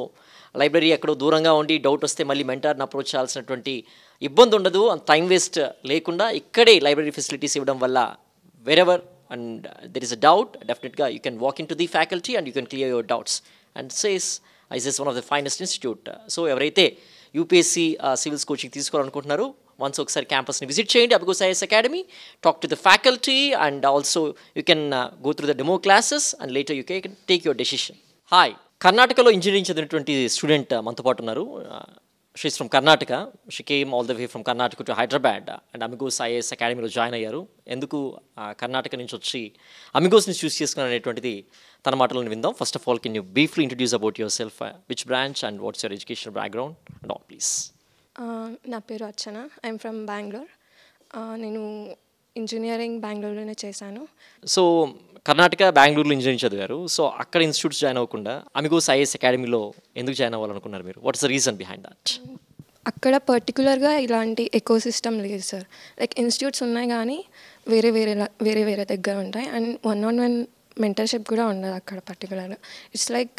library ఎక్కడో దూరంగా ఉండి డౌట్ వస్తే మళ్ళీ మెంటర్ని అప్రోచ్ చేయాల్సినటువంటి ఇబ్బంది ఉండదు. అండ్ టైం వేస్ట్ లేకుండా ఇక్కడే లైబ్రరీ ఫెసిలిటీస్ ఇవ్వడం వల్ల wherever and there is a doubt, definitely you can walk into the faculty and you can clear your doubts. And says ICE is one of the finest institute. So ఎవరైతే UPSC civils coaching తీసుకోవాలనుకుంటున్నారు, once ఒకసారి క్యాంపస్ని visit చేయండి Amigos IAS academy, talk to the faculty and also you can go through the demo classes and later you can take your decision. Hi, కర్ణాటకలో engineering చదివినటువంటి student మనతో పాటు ఉన్నారు. She's from Karnataka. She came all the way from Karnataka to Hyderabad and Amigos IAS అకాడమీలో join అయ్యారు. ఎందుకు కర్ణాటక నుంచి వచ్చి అమిగోస్ని చూస్ చేసుకున్నారు అనేటువంటిది తన మాటలను విందాం. First of all, can you briefly introduce about your self, which branch and what's your education background and all please. నా పేరు అర్చన, ఐఎమ్ ఫ్రమ్ బెంగళూరు. నేను ఇంజనీరింగ్ బెంగళూరులోనే చేశాను. సో కర్ణాటక, బెంగళూరులో ఇంజనీరింగ్ చదివారు. సో అక్కడ ఇన్స్టిట్యూట్స్ జాయిన్ అవ్వకుండా అమిగోస్ ఐఏఎస్ అకాడమీలో ఎందుకు జాయిన్ అవ్వాలనుకున్నారు మీరు? What is the reason behind that? అక్కడ పర్టికులర్గా ఇలాంటి ఎకో సిస్టమ్ లేదు సార్. లైక్ ఇన్స్టిట్యూట్స్ ఉన్నాయి కానీ వేరే వేరే దగ్గర ఉంటాయి. అండ్ 1-on-1 మెంటర్షిప్ కూడా ఉండదు అక్కడ పర్టికులర్గా. ఇట్స్ లైక్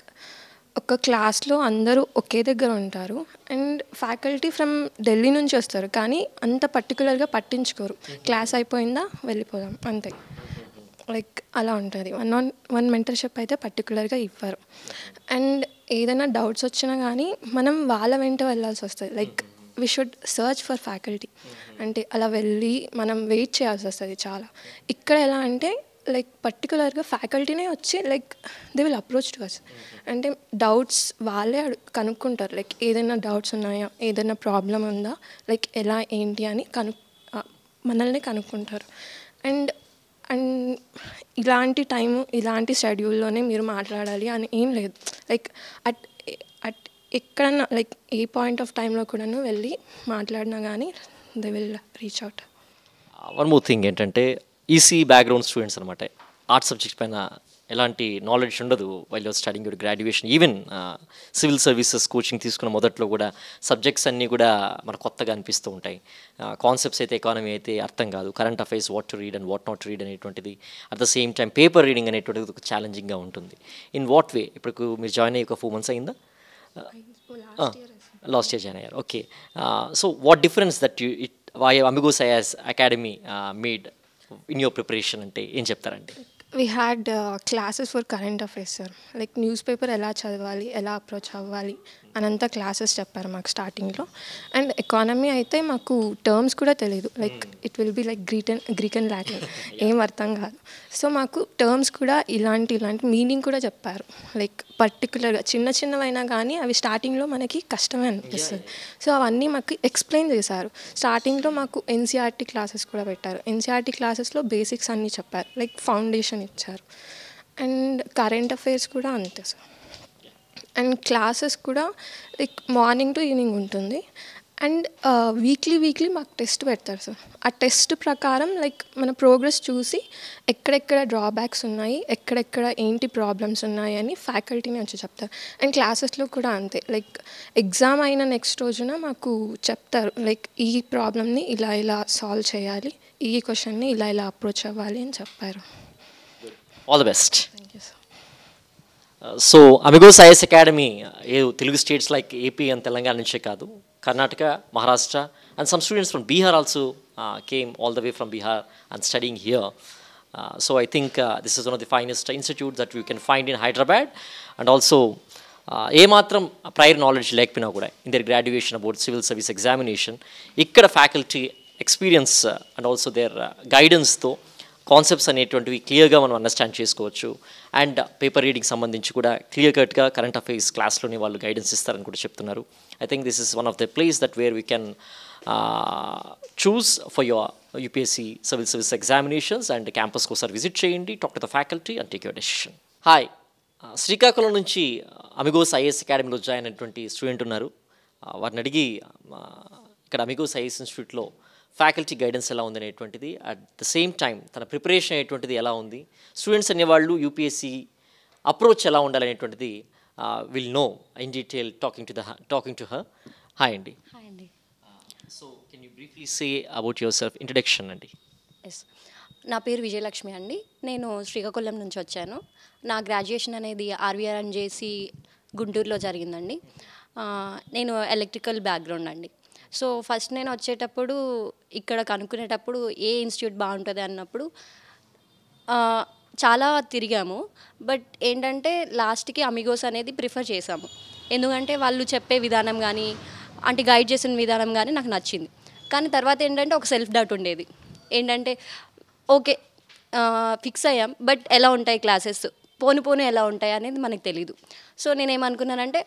ఒక క్లాస్లో అందరూ ఒకే దగ్గర ఉంటారు అండ్ ఫ్యాకల్టీ ఫ్రమ్ ఢిల్లీ నుంచి వస్తారు కానీ అంత పర్టికులర్గా పట్టించుకోరు. క్లాస్ అయిపోయిందా వెళ్ళిపోదాం అంతే. లైక్ అలా ఉంటుంది. 1-on-1 మెంటర్షిప్ అయితే పర్టికులర్గా ఇవ్వరు. అండ్ ఏదైనా డౌట్స్ వచ్చినా కానీ మనం వాళ్ళ వెంట వెళ్ళాల్సి వస్తుంది. Like we should search for faculty. అంటే అలా వెళ్ళి మనం వెయిట్ చేయాల్సి వస్తుంది చాలా. ఇక్కడ ఎలా అంటే లైక్ పర్టికులర్గా ఫ్యాకల్టీనే వచ్చి like they will approach to us. అంటే డౌట్స్ వాళ్ళే కనుక్కుంటారు. లైక్ ఏదైనా డౌట్స్ ఉన్నాయా, ఏదైనా ప్రాబ్లం ఉందా, లైక్ ఎలా ఏంటి అని మనల్ని కనుక్కుంటారు. అండ్ ఇలాంటి టైము, ఇలాంటి షెడ్యూల్లోనే మీరు మాట్లాడాలి అని ఏం లేదు. లైక్ అట్ ఎక్కడన్నా లైక్ ఏ పాయింట్ ఆఫ్ టైంలో కూడాను వెళ్ళి మాట్లాడినా కానీ they will reach out. One more thing ఏంటంటే ఈసీ బ్యాక్గ్రౌండ్ స్టూడెంట్స్ అనమాట. ఆర్ట్స్ సబ్జెక్ట్ పైన ఎలాంటి నాలెడ్జ్ ఉండదు while you're studying your graduation. Even civil services coaching తీసుకున్న మొదట్లో కూడా సబ్జెక్ట్స్ అన్నీ కూడా మన కొత్తగా అనిపిస్తూ ఉంటాయి. కాన్సెప్ట్స్ అయితే, ఎకానమీ అయితే అర్థం కాదు. Current affairs what to read and what not read అనేటువంటిది, at the same time paper reading అనేటువంటిది ఒక ఛాలెంజింగ్గా ఉంటుంది. In what way? ఇప్పుడు మీరు జాయిన్ అయ్యి ఒక 4 months అయిందా? లాస్ట్ ఇయర్ జాయిన్ అయ్యారు. Okay. So what difference that you Amigos IAS academy made in your preparation అంటే ఏం చెప్తారండి? We had classes for current affairs sir. Like newspaper ఎలా చదవాలి, ఎలా అప్రోచ్ అవ్వాలి అనంతా క్లాసెస్ చెప్పారు మాకు స్టార్టింగ్లో. అండ్ ఎకానమీ అయితే మాకు టర్మ్స్ కూడా తెలియదు. Like it will be like Greek and Latin, ఏం అర్థం కాదు. సో మాకు టర్మ్స్ కూడా ఇలాంటి మీనింగ్ కూడా చెప్పారు. లైక్ పర్టికులర్గా చిన్నవైనా కానీ అవి స్టార్టింగ్లో మనకి కష్టమే అనిపిస్తుంది. సో అవన్నీ మాకు ఎక్స్ప్లెయిన్ చేశారు. స్టార్టింగ్లో మాకు ఎన్సీఆర్టీ క్లాసెస్ కూడా పెట్టారు. ఎన్సీఆర్టీ క్లాసెస్లో బేసిక్స్ అన్నీ చెప్పారు. లైక్ ఫౌండేషన్ ఇచ్చారు. అండ్ కరెంట్ అఫైర్స్ కూడా అంతే సార్. అండ్ క్లాసెస్ కూడా లైక్ మార్నింగ్ టు ఈవినింగ్ ఉంటుంది. అండ్ వీక్లీ మాకు టెస్ట్ పెడతారు సార్. ఆ టెస్ట్ ప్రకారం లైక్ మన ప్రోగ్రెస్ చూసి ఎక్కడెక్కడ డ్రాబ్యాక్స్ ఉన్నాయి, ఎక్కడెక్కడ ఏంటి ప్రాబ్లమ్స్ ఉన్నాయి అని ఫ్యాకల్టీని వచ్చి చెప్తారు. అండ్ క్లాసెస్లో కూడా అంతే. లైక్ ఎగ్జామ్ అయిన నెక్స్ట్ రోజున మాకు చెప్తారు లైక్ ఈ ప్రాబ్లమ్ని ఇలా సాల్వ్ చేయాలి, ఈ క్వశ్చన్ని ఇలా అప్రోచ్ అవ్వాలి అని చెప్పారు. All the best. Thank you sir. So Amigos IAS academy A Telugu states like AP and Telangana నుంచే కాదు, Karnataka, Maharashtra and some students from Bihar also came all the way from Bihar and studying here. So I think this is one of the finest institutes that we can find in Hyderabad, and also ఏమాత్రం prior knowledge లేకపోయినా కూడా in their graduation about civil service examination ఇక్కడ faculty experience and also their గైడెన్స్తో concepts అనేటువంటివి క్లియర్గా మనం understand చేసుకోవచ్చు. And paper reading సంబంధించి కూడా క్లియర్ కట్గా కరెంట్ అఫైర్స్ క్లాస్లోనే వాళ్ళు గైడెన్స్ ఇస్తారని కూడా చెప్తున్నారు. I think this is one of the place that where we can choose for your UPSC civil service examinations. And క్యాంపస్కి ఒకసారి విజిట్ చేయండి, talk to the faculty and take your decision. Hi, Srikakulam నుంచి Amigos IAS అకాడమీలో join అయినటువంటి student ఉన్నారు. వారిని అడిగి ఇక్కడ అమిగోస్ ఐఏఎస్ ఇన్స్టిట్యూట్లో ఫ్యాకల్టీ గైడెన్స్ ఎలా ఉంది అనేటువంటిది, అట్ ద సేమ్ టైం తన ప్రిపరేషన్ అనేటువంటిది ఎలా ఉంది, స్టూడెంట్స్ అనేవాళ్ళు యూపీఎస్సీ అప్రోచ్ ఎలా ఉండాలనేటువంటిది will know in detail talking to her. Hi అండి. హాయ్ అండి. So can you briefly say about yourself, introduction అండి. ఎస్, నా పేరు విజయలక్ష్మి అండి. నేను శ్రీకాకుళం నుంచి వచ్చాను. నా గ్రాడ్యుయేషన్ అనేది ఆర్వీఆర్ఎన్జేసి గుంటూరులో జరిగిందండి. నేను ఎలక్ట్రికల్ బ్యాక్గ్రౌండ్ అండి. సో ఫస్ట్ నేను వచ్చేటప్పుడు ఇక్కడ కనుక్కునేటప్పుడు ఏ ఇన్స్టిట్యూట్ బాగుంటుంది అన్నప్పుడు చాలా తిరిగాము. బట్ ఏంటంటే లాస్ట్కి అమిగోస్ అనేది ప్రిఫర్ చేశాము. ఎందుకంటే వాళ్ళు చెప్పే విధానం కానీ అంటే గైడ్ చేసిన విధానం కానీ నాకు నచ్చింది. కానీ తర్వాత ఏంటంటే ఒక సెల్ఫ్ డౌట్ ఉండేది. ఏంటంటే ఓకే ఫిక్స్ అయ్యాం, బట్ ఎలా ఉంటాయి క్లాసెస్, పోను ఎలా ఉంటాయి అనేది మనకు తెలీదు. సో నేనేమనుకున్నానంటే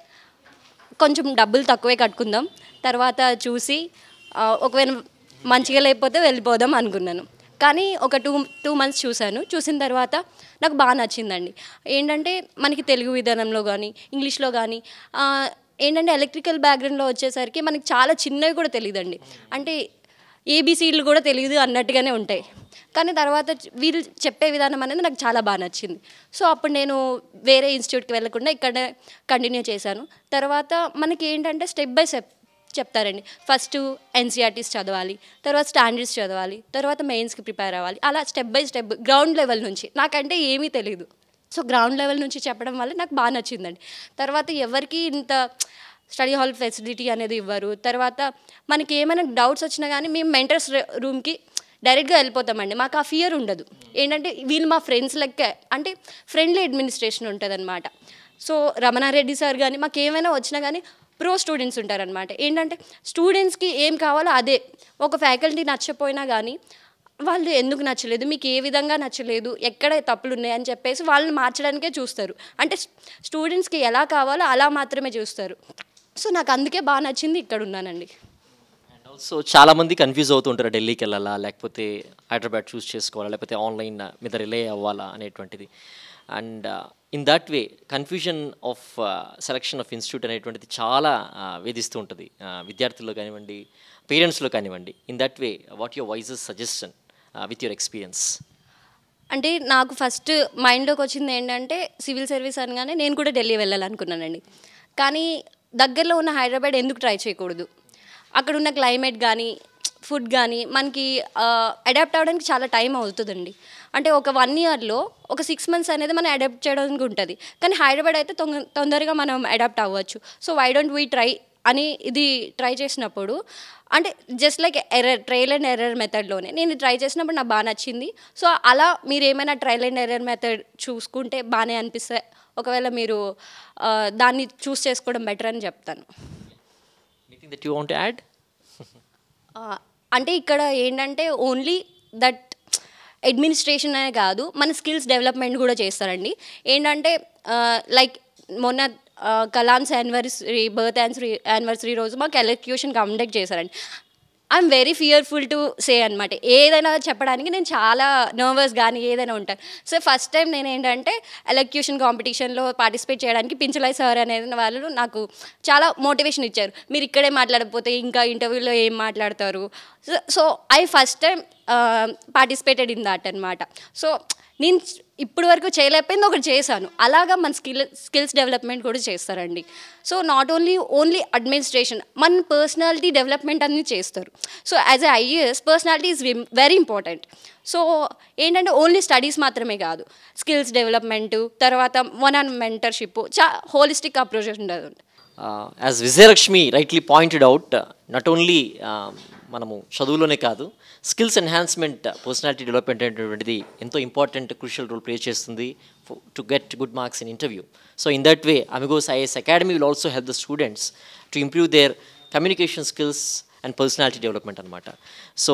కొంచెం డబ్బులు తక్కువే కట్టుకుందాం, తర్వాత చూసి ఒకవేళ మంచిగా లేకపోతే వెళ్ళిపోదాం అనుకున్నాను. కానీ ఒక టూ మంత్స్ చూసిన తర్వాత నాకు బాగా నచ్చిందండి. ఏంటంటే మనకి తెలుగు విధానంలో కానీ ఇంగ్లీష్లో కానీ ఏంటంటే ఎలక్ట్రికల్ బ్యాక్గ్రౌండ్లో వచ్చేసరికి మనకి చాలా చిన్నవి కూడా తెలియదండి. అంటే ఏబీసీలు కూడా తెలియదు అన్నట్టుగానే ఉంటాయి. కానీ తర్వాత వీళ్ళు చెప్పే విధానం అనేది నాకు చాలా బాగా నచ్చింది. సో అప్పుడు నేను వేరే ఇన్స్టిట్యూట్కి వెళ్ళకుండా ఇక్కడ కంటిన్యూ చేశాను. తర్వాత మనకి ఏంటంటే స్టెప్ బై స్టెప్ చెప్తారండి. ఫస్ట్ ఎన్సీఆర్టీస్ చదవాలి, తర్వాత స్టాండర్డ్స్ చదవాలి, తర్వాత మెయిన్స్కి ప్రిపేర్ అవ్వాలి. అలా step by step ground level నుంచి, నాకంటే ఏమీ తెలియదు. సో గ్రౌండ్ లెవెల్ నుంచి చెప్పడం వల్ల నాకు బాగా నచ్చిందండి. తర్వాత ఎవరికి ఇంత స్టడీ హాల్ ఫెసిలిటీ అనేది ఇవ్వరు. తర్వాత మనకి ఏమైనా డౌట్స్ వచ్చినా కానీ మేము మెంటర్స్ రూమ్కి డైరెక్ట్గా వెళ్ళిపోతామండి. మాకు ఆ ఫియర్ ఉండదు. ఏంటంటే వీళ్ళు మా ఫ్రెండ్స్ లెక్క, అంటే ఫ్రెండ్లీ అడ్మినిస్ట్రేషన్ ఉంటుంది అనమాట. సో రమణారెడ్డి సార్ కానీ మాకు ఏమైనా వచ్చినా కానీ ప్రో స్టూడెంట్స్ ఉంటారనమాట. ఏంటంటే స్టూడెంట్స్కి ఏం కావాలో అదే. ఒక ఫ్యాకల్టీ నచ్చపోయినా కానీ వాళ్ళు ఎందుకు నచ్చలేదు, మీకు ఏ విధంగా నచ్చలేదు, ఎక్కడ తప్పులు ఉన్నాయని చెప్పేసి వాళ్ళని మార్చడానికే చూస్తారు. అంటే స్టూడెంట్స్కి ఎలా కావాలో అలా మాత్రమే చూస్తారు. సో నాకు అందుకే బాగా నచ్చింది, ఇక్కడ ఉన్నానండి. అండ్ ఆల్సో చాలామంది కన్ఫ్యూజ్ అవుతుంటారు, ఢిల్లీకి వెళ్ళాలా లేకపోతే హైదరాబాద్ చూస్ చేసుకోవాలా లేకపోతే ఆన్లైన్ మీద రిలే అవ్వాలా అనేటువంటిది. And in that way confusion of selection of institute అనేటువంటిది చాలా వేధిస్తూ ఉంటుంది విద్యార్థుల్లో కానివ్వండి, పేరెంట్స్లో కానివ్వండి. In that way what your wise suggestion with your experience? అంటే నాకు ఫస్ట్ మైండ్లోకి వచ్చింది ఏంటంటే సివిల్ సర్వీస్ అనగానే నేను కూడా ఢిల్లీ వెళ్ళాలనుకున్నానండి. కానీ దగ్గరలో ఉన్న హైదరాబాద్ ఎందుకు ట్రై చేయకూడదు? అక్కడ ఉన్న క్లైమేట్ కానీ ఫుడ్ కానీ మనకి అడాప్ట్ అవ్వడానికి చాలా టైం అవుతుందండి. అంటే ఒక 1 ఇయర్లో ఒక 6 మంత్స్ అనేది మనం అడాప్ట్ చేయడానికి ఉంటుంది. కానీ హైదరాబాద్ అయితే తొందరగా మనం అడాప్ట్ అవ్వచ్చు. So why don't we try అని ఇది ట్రై చేసినప్పుడు అంటే just like trial and error మెథడ్లోనే నేను ట్రై చేసినప్పుడు నాకు బాగా నచ్చింది. సో అలా మీరు ఏమైనా ట్రయల్ అండ్ ఎర్రర్ మెథడ్ చూసుకుంటే బాగానే అనిపిస్తే ఒకవేళ మీరు దాన్ని చూస్ చేసుకోవడం బెటర్ అని చెప్తాను. Anything that you want to add? అంటే ఇక్కడ ఏంటంటే ఓన్లీ దట్ అడ్మినిస్ట్రేషన్ అనే కాదు, మన స్కిల్స్ డెవలప్మెంట్ కూడా చేస్తారండి. ఏంటంటే లైక్ మొన్న కలామ్స్ బర్త్ యానివర్సరీ రోజు మాకు ఎలక్యూషన్ కండక్ట్ చేశారండి. I'm very fearful to say అనమాట. ఏదైనా చెప్పడానికి నేను చాలా నర్వస్ కానీ ఏదైనా ఉంటాను. సో ఫస్ట్ టైం నేను ఏంటంటే ఎలక్యూషన్ కాంపిటీషన్లో పార్టిసిపేట్ చేయడానికి పించలై సార్ అనేది వాళ్ళు నాకు చాలా మోటివేషన్ ఇచ్చారు. మీరు ఇక్కడే మాట్లాడకపోతే ఇంకా ఇంటర్వ్యూలో ఏం మాట్లాడతారు. So I first time participated in that అనమాట. సో నేను ఇప్పటి వరకు చేయలేకపోయింది ఒకటి చేశాను. అలాగా మన స్కిల్స్ డెవలప్మెంట్ కూడా చేస్తారండి. సో నాట్ ఓన్లీ అడ్మినిస్ట్రేషన్, మన పర్సనాలిటీ డెవలప్మెంట్ అన్నీ చేస్తారు. So as a IAS personality is very important. So ఏంటంటే ఓన్లీ స్టడీస్ మాత్రమే కాదు, స్కిల్స్ డెవలప్మెంటు, తర్వాత one on mentorship, holistic approach ఉండదు. As Vijayalakshmi rightly pointed out, not only మనము చదువులోనే కాదు, స్కిల్స్ ఎన్హాన్స్మెంట్, పర్సనాలిటీ డెవలప్మెంట్ అనేటువంటిది ఎంతో ఇంపార్టెంట్ క్రూషియల్ రోల్ ప్లే చేస్తుంది to get good marks in interview. So in that way Amigos IAS academy will also help the students to improve their communication skills and personality development అనమాట. So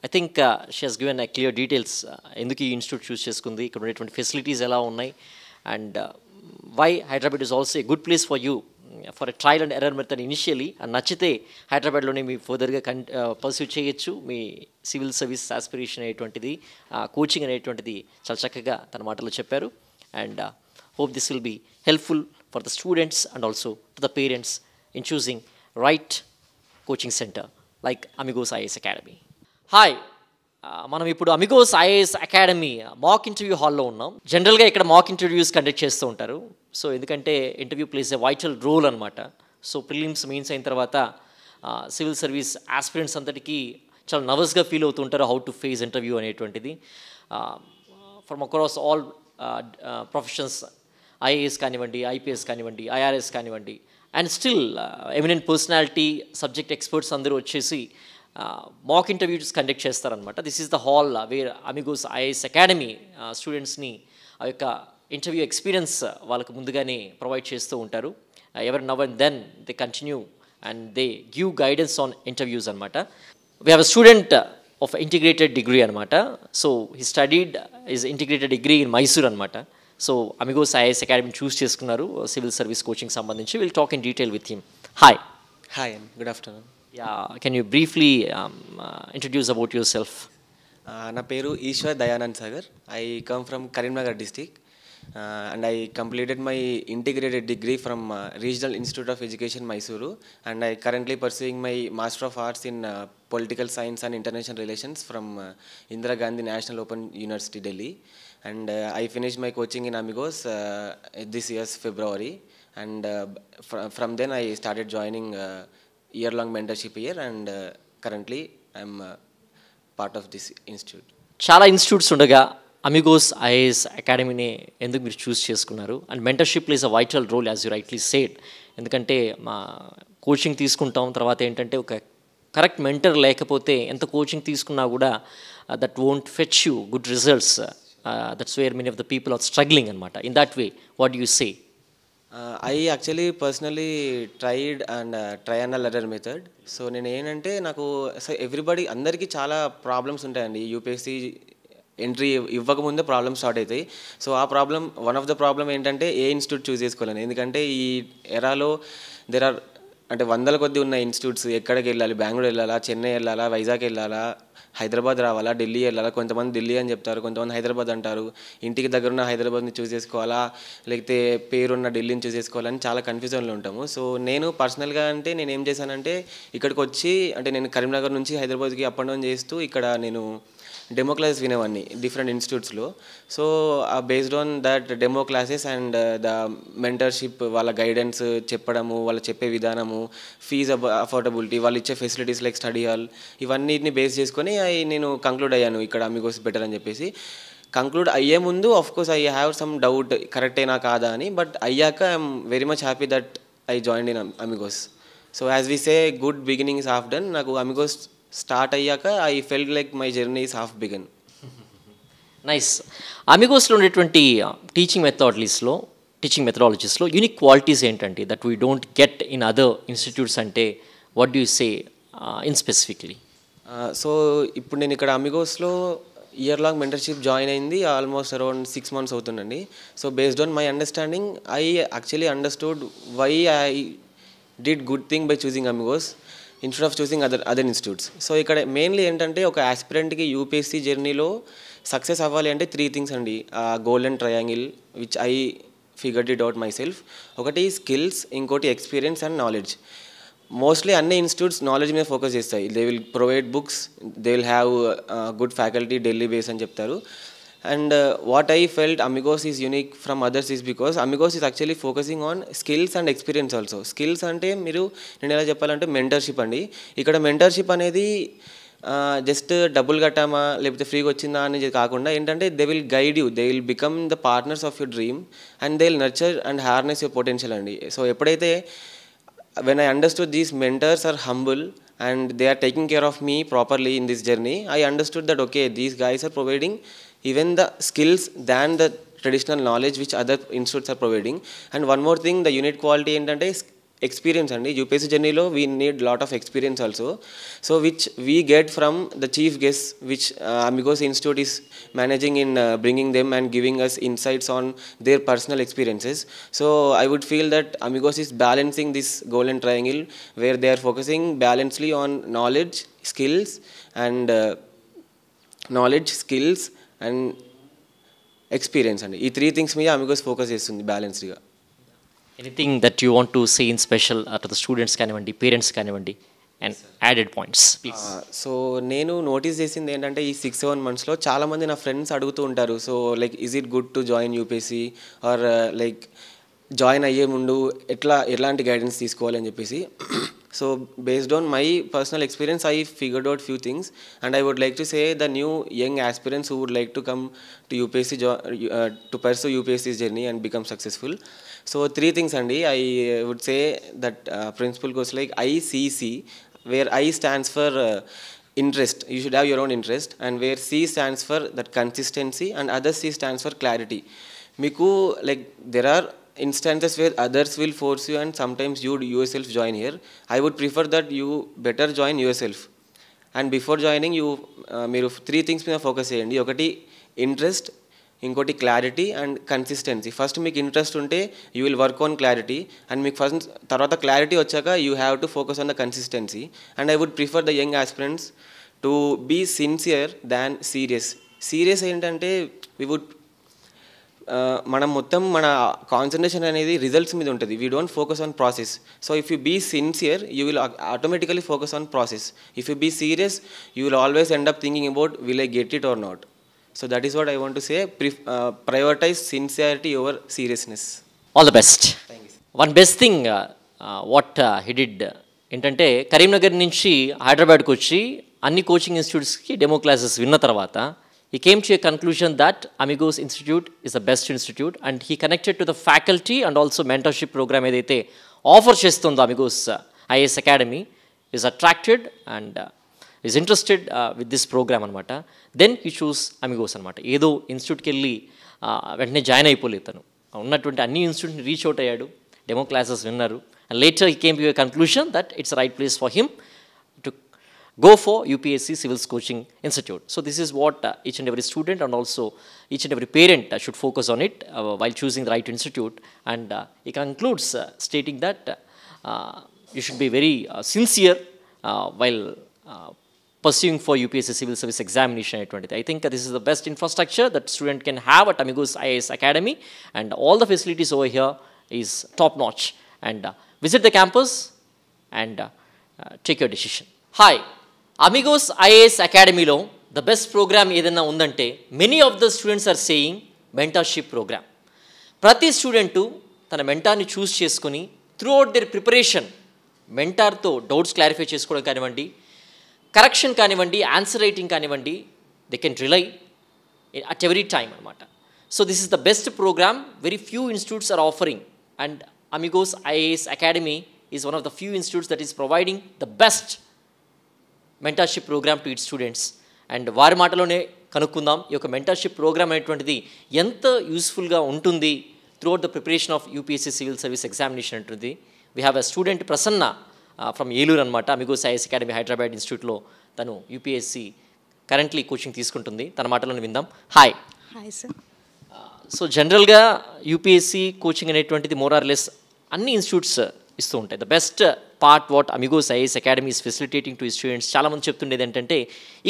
I think she has given clear details ఎందుకు ఈ institute చూస్ చేసుకుంది, ఇక్కడ ఉండేటువంటి facilities ఎలా ఉన్నాయి, and why Hyderabad is also a good place for you for a trial and error method initially. And నచ్చితే హైదరాబాద్లోనే మీ ఫర్దర్గా పర్సూ చేయొచ్చు మీ సివిల్ సర్వీస్ ఆస్పిరేషన్ అనేటువంటిది, కోచింగ్ అనేటువంటిది చాలా చక్కగా తన మాటలో చెప్పారు. And hope this will be helpful for the students and also to the parents in choosing right coaching centre like Amigos IAS academy. Hi, మనం ఇప్పుడు Amigos IAS academy mock interview హాల్లో ఉన్నాం. జనరల్గా ఇక్కడ మాక్ ఇంటర్వ్యూస్ కండక్ట్ చేస్తూ ఉంటారు. So ఎందుకంటే interview plays a vital role అనమాట. సో ప్రిలిమ్స్ మెయిన్స్ అయిన తర్వాత సివిల్ సర్వీస్ ఆస్పిరెంట్స్ అంతటికీ చాలా నర్వస్గా ఫీల్ అవుతుంటారు హౌ టు ఫేస్ ఇంటర్వ్యూ అనేటువంటిది. From across all professions, IAS కానివ్వండి, ఐపీఎస్ కానివ్వండి, ఐఆర్ఎస్ కానివ్వండి, and still eminent personality subject experts అందరూ వచ్చేసి మాక్ ఇంటర్వ్యూస్ కండక్ట్ చేస్తారనమాట. This is the hall where Amigos IAS academy స్టూడెంట్స్ని ఆ యొక్క ఇంటర్వ్యూ ఎక్స్పీరియన్స్ వాళ్ళకు ముందుగానే ప్రొవైడ్ చేస్తూ ఉంటారు. Every now and then they continue and they give guidance on interviews అనమాట. We have a student of integrated degree అనమాట. So he studied is integrated degree in Mysore అనమాట. So Amigos IAS academy choose చేసుకున్నారు civil service coaching సంబంధించి. Will talk in detail with him. Hi. Hi, good afternoon. Yeah, can you briefly introduce about yourself? నా పేరు Eshwar Dayanand Sagar. I come from Karimnagar district and I completed my integrated degree from Regional Institute of Education, Mysuru, and I currently pursuing my Master of Arts in Political Science and International Relations from Indira Gandhi National Open University, Delhi. And I finished my coaching in Amigos this year's February, and from then I started joining year-long mentorship here, and currently I'm part of this institute. చాలా institutes ఉండగా Amigos IAS అకాడమీని ఎందుకు మీరు choose చేసుకున్నారు? And mentorship plays a vital role as you rightly said. ఎందుకంటే మా coaching తీసుకుంటాం, తర్వాత ఏంటంటే ఒక కరెక్ట్ మెంటర్ లేకపోతే ఎంత కోచింగ్ తీసుకున్నా కూడా that won't fetch you good results. That's where many of the people are struggling అనమాట. In that way what you say? I actually personally tried and try and error method. So నేను ఏంటంటే నాకు everybody అందరికీ చాలా problems ఉంటాయండి. UPSC entry ఇవ్వకముందే problems start అవుతాయి. So ఆ problem, one of the problem ఏంటంటే ఏ ఇన్స్టిట్యూట్ చూస్ చేసుకోవాలని. ఎందుకంటే ఈ ఎరాలో దెర్ ఆర్ అంటే వందల కొద్ది ఉన్న ఇన్స్టిట్యూట్స్. ఎక్కడికి వెళ్ళాలి? బెంగళూరు వెళ్ళాలా, చెన్నై వెళ్ళాలా, వైజాగ్ వెళ్ళాలా, హైదరాబాద్ రావాలా, ఢిల్లీ వెళ్ళాలా? కొంతమంది ఢిల్లీ అని చెప్తారు, కొంతమంది హైదరాబాద్ అంటారు. ఇంటికి దగ్గరున్న హైదరాబాద్ని చూస్ చేసుకోవాలా, లేకపోతే పేరున్న ఢిల్లీని చూస్ చేసుకోవాలని చాలా కన్ఫ్యూజన్లో ఉంటాము. సో నేను పర్సనల్గా అంటే నేను ఏం చేశానంటే ఇక్కడికి వచ్చి, అంటే నేను కరీంనగర్ నుంచి హైదరాబాద్కి అప్ అండ్ డౌన్ చేస్తూ ఇక్కడ నేను డెమో క్లాసెస్ వినేవాడిని డిఫరెంట్ ఇన్స్టిట్యూట్స్లో. So based on that demo classes and the mentorship, వాళ్ళ గైడెన్స్ చెప్పడము, వాళ్ళు చెప్పే విధానము, ఫీజ్ అఫోర్డబిలిటీ, వాళ్ళు ఇచ్చే ఫెసిలిటీస్ లైక్ స్టడీ హాల్, ఇవన్నిటిని బేస్ చేసుకొని నేను కంక్లూడ్ అయ్యాను ఇక్కడ అమిగోస్ బెటర్ అని చెప్పేసి. కంక్లూడ్ అయ్యే ముందు of course I have some doubt కరెక్టేనా కాదా అని, బట్ అయ్యాక I'm very much happy that I joined in Amigos. So as we say good beginnings half done. నాకు అమిగోస్ స్టార్ట్ అయ్యాక I felt like my journey is half begun. Nice. అమిగోస్లో ఉండేటువంటి teaching మెథడాలజీస్లో unique qualities ఏంటంటే that we don't get in other institutes అంటే what do you say in specifically? So ఇప్పుడు నేను ఇక్కడ అమిగోస్లో ఇయర్ లాంగ్ మెంటర్షిప్ జాయిన్ అయింది ఆల్మోస్ట్ అరౌండ్ 6 months అవుతుందండి. So based on my understanding I actually understood why I did good thing by choosing Amigos instead of choosing other institutes. So ఇక్కడ mainly ఏంటంటే ఒక ఆస్పిరెంట్కి UPSC జర్నీలో success అవ్వాలి అంటే 3 things అండి. Golden triangle which I figured it out my self. ఒకటి skills, ఇంకోటి experience and knowledge. Mostly అన్ని ఇన్స్టిట్యూట్స్ నాలెడ్జ్ మీద ఫోకస్ చేస్తాయి. They will provide books, they will have good faculty, Delhi base అని చెప్తారు. And what I felt Amigos is unique from others is because Amigos is actually focusing on skills and experience also. Skills అంటే మీరు నేను ఎలా చెప్పాలంటే mentorship అండి. ఇక్కడ mentorship అనేది జస్ట్ డబ్బులు కట్టామా లేకపోతే ఫ్రీగా వచ్చిందా అనేది కాకుండా ఏంటంటే they will guide you, they will become the partners of your dream and they will nurture and harness your potential అండి. సో ఎప్పుడైతే when I understood these mentors are humble and they are taking care of me properly in this journey, I understood that okay, these guys are providing even the skills than the traditional knowledge which other institutes are providing. And one more thing, the unit quality ఏంటంటే experience అండి. UPSC జర్నీలో we need lot of experience also, so which we get from the chief guest which Amigos Institute is managing in bringing them and giving us insights on their personal experiences. So I would feel that Amigos is balancing this golden triangle where they are focusing balancedly on knowledge, skills and experience అండి. ఈ 3 things మీద Amigos focus చేస్తుంది బ్యాలెన్స్డ్గా. Anything that you want to say in special to the students కానివ్వండి, parents కానివ్వండి, and added points please. So నేను notice చేసింది ఏంటంటే ఈ 6-7 monthsలో చాలామంది నా ఫ్రెండ్స్ అడుగుతూ ఉంటారు, so like is it good to join UPSC or like join అయ్యే ముందు ఎలాంటి గైడెన్స్ తీసుకోవాలని చెప్పేసి. So based on my personal experience I figured out few things and I would like to say the new young aspirants who would like to come to UPSC to pursue UPSC's journey and become successful. So 3 things అండి. I would say that principle goes like ICC, where I stands for interest. You should have your own interest, and where C stands for that consistency and other C stands for clarity. Miku like there are instances where others will force you and sometimes you yourself join here. I would prefer that you better join yourself, and before joining you మీరు 3 things మీద focus చేయండి. ఒకటి interest, ఇంకోటి clarity and consistency. First మీకు interest ఉంటే you will work on clarity, and మీకు first తర్వాత clarity వచ్చాక you have to focus on the consistency. And I would prefer the young aspirants to be sincere than serious. Serious ఏంటంటే we would మనం మొత్తం మన concentration అనేది results మీద ఉంటుంది. We don't focus on process. So if you be sincere you will automatically focus on process. If you be serious you will always end up thinking about will I get it or not. So that is what I want to say. Prioritize sincerity over seriousness. All the best. Thank you. One best thing what he did ఏంటంటే కరీంనగర్ నుంచి హైదరాబాద్కి వచ్చి అన్ని coaching ఇన్స్టిట్యూట్స్కి demo classes విన్న తర్వాత he came to a conclusion that Amigos Institute is the best institute, and he connected to the faculty and also mentorship program ఏదైతే offer చేస్తుందో Amigos IAS Academy, is attracted and is interested with this program అనమాట. Then he choose Amigos అనమాట. ఏదో ఇన్స్టిట్యూట్కి వెళ్ళి వెంటనే join అయిపోలేదు, తను ఉన్నటువంటి అన్ని ఇన్స్టిట్యూట్ని రీచ్ అవుట్ అయ్యాడు, డెమో క్లాసెస్ విన్నారు, and later he came to a conclusion that it's right place for him to go for UPSC Civils Coaching Institute. So this is what each and every student and also each and every parent should focus on it while choosing the right institute. And he concludes stating that you should be very sincere while pursuing for UPSC Civil Service Examination. I think this is the best infrastructure that student can have at Amigos IAS Academy, and all the facilities over here is top notch. And visit the campus and take your decision. Hi, Amigos IAS Academy lo the best program ఏదైనా ఉందంటే many of the students are saying mentorship program. ప్రతి student తన మెంటార్ని choose చేసుకుని throughout their preparation మెంటార్తో doubts clarify చేసుకోవడం కానివ్వండి, correction కానివ్వండి, ఆన్సర్ రైటింగ్ కానివ్వండి, they can rely at every time అనమాట. So this is the best program very few institutes are offering, and Amigos IAS Academy is one of the few institutes that is providing the best mentorship program to its students. And వారి మాటలోనే కనుక్కుందాం ఈ యొక్క mentorship programme అనేటువంటిది ఎంత యూస్ఫుల్గా ఉంటుంది throughout the preparation of UPSC civil service examination ఉంటుంది. We have a student Prasanna from Eluru అనమాట. Amigos IAS Academy హైదరాబాద్ ఇన్స్టిట్యూట్లో తను UPSC కరెంట్లీ కోచింగ్ తీసుకుంటుంది. తన మాటలోనే విందాం. హాయ్. Hi sir. సో జనరల్గా UPSC కోచింగ్ అనేటువంటిది మోర్ ఆర్ లెస్ అన్ని ఇన్స్టిట్యూట్స్ ఇస్తూ ఉంటాయి. The best part what Amigos IAS Academy is facilitating to students, చాలామంది చెప్తుండేది ఏంటంటే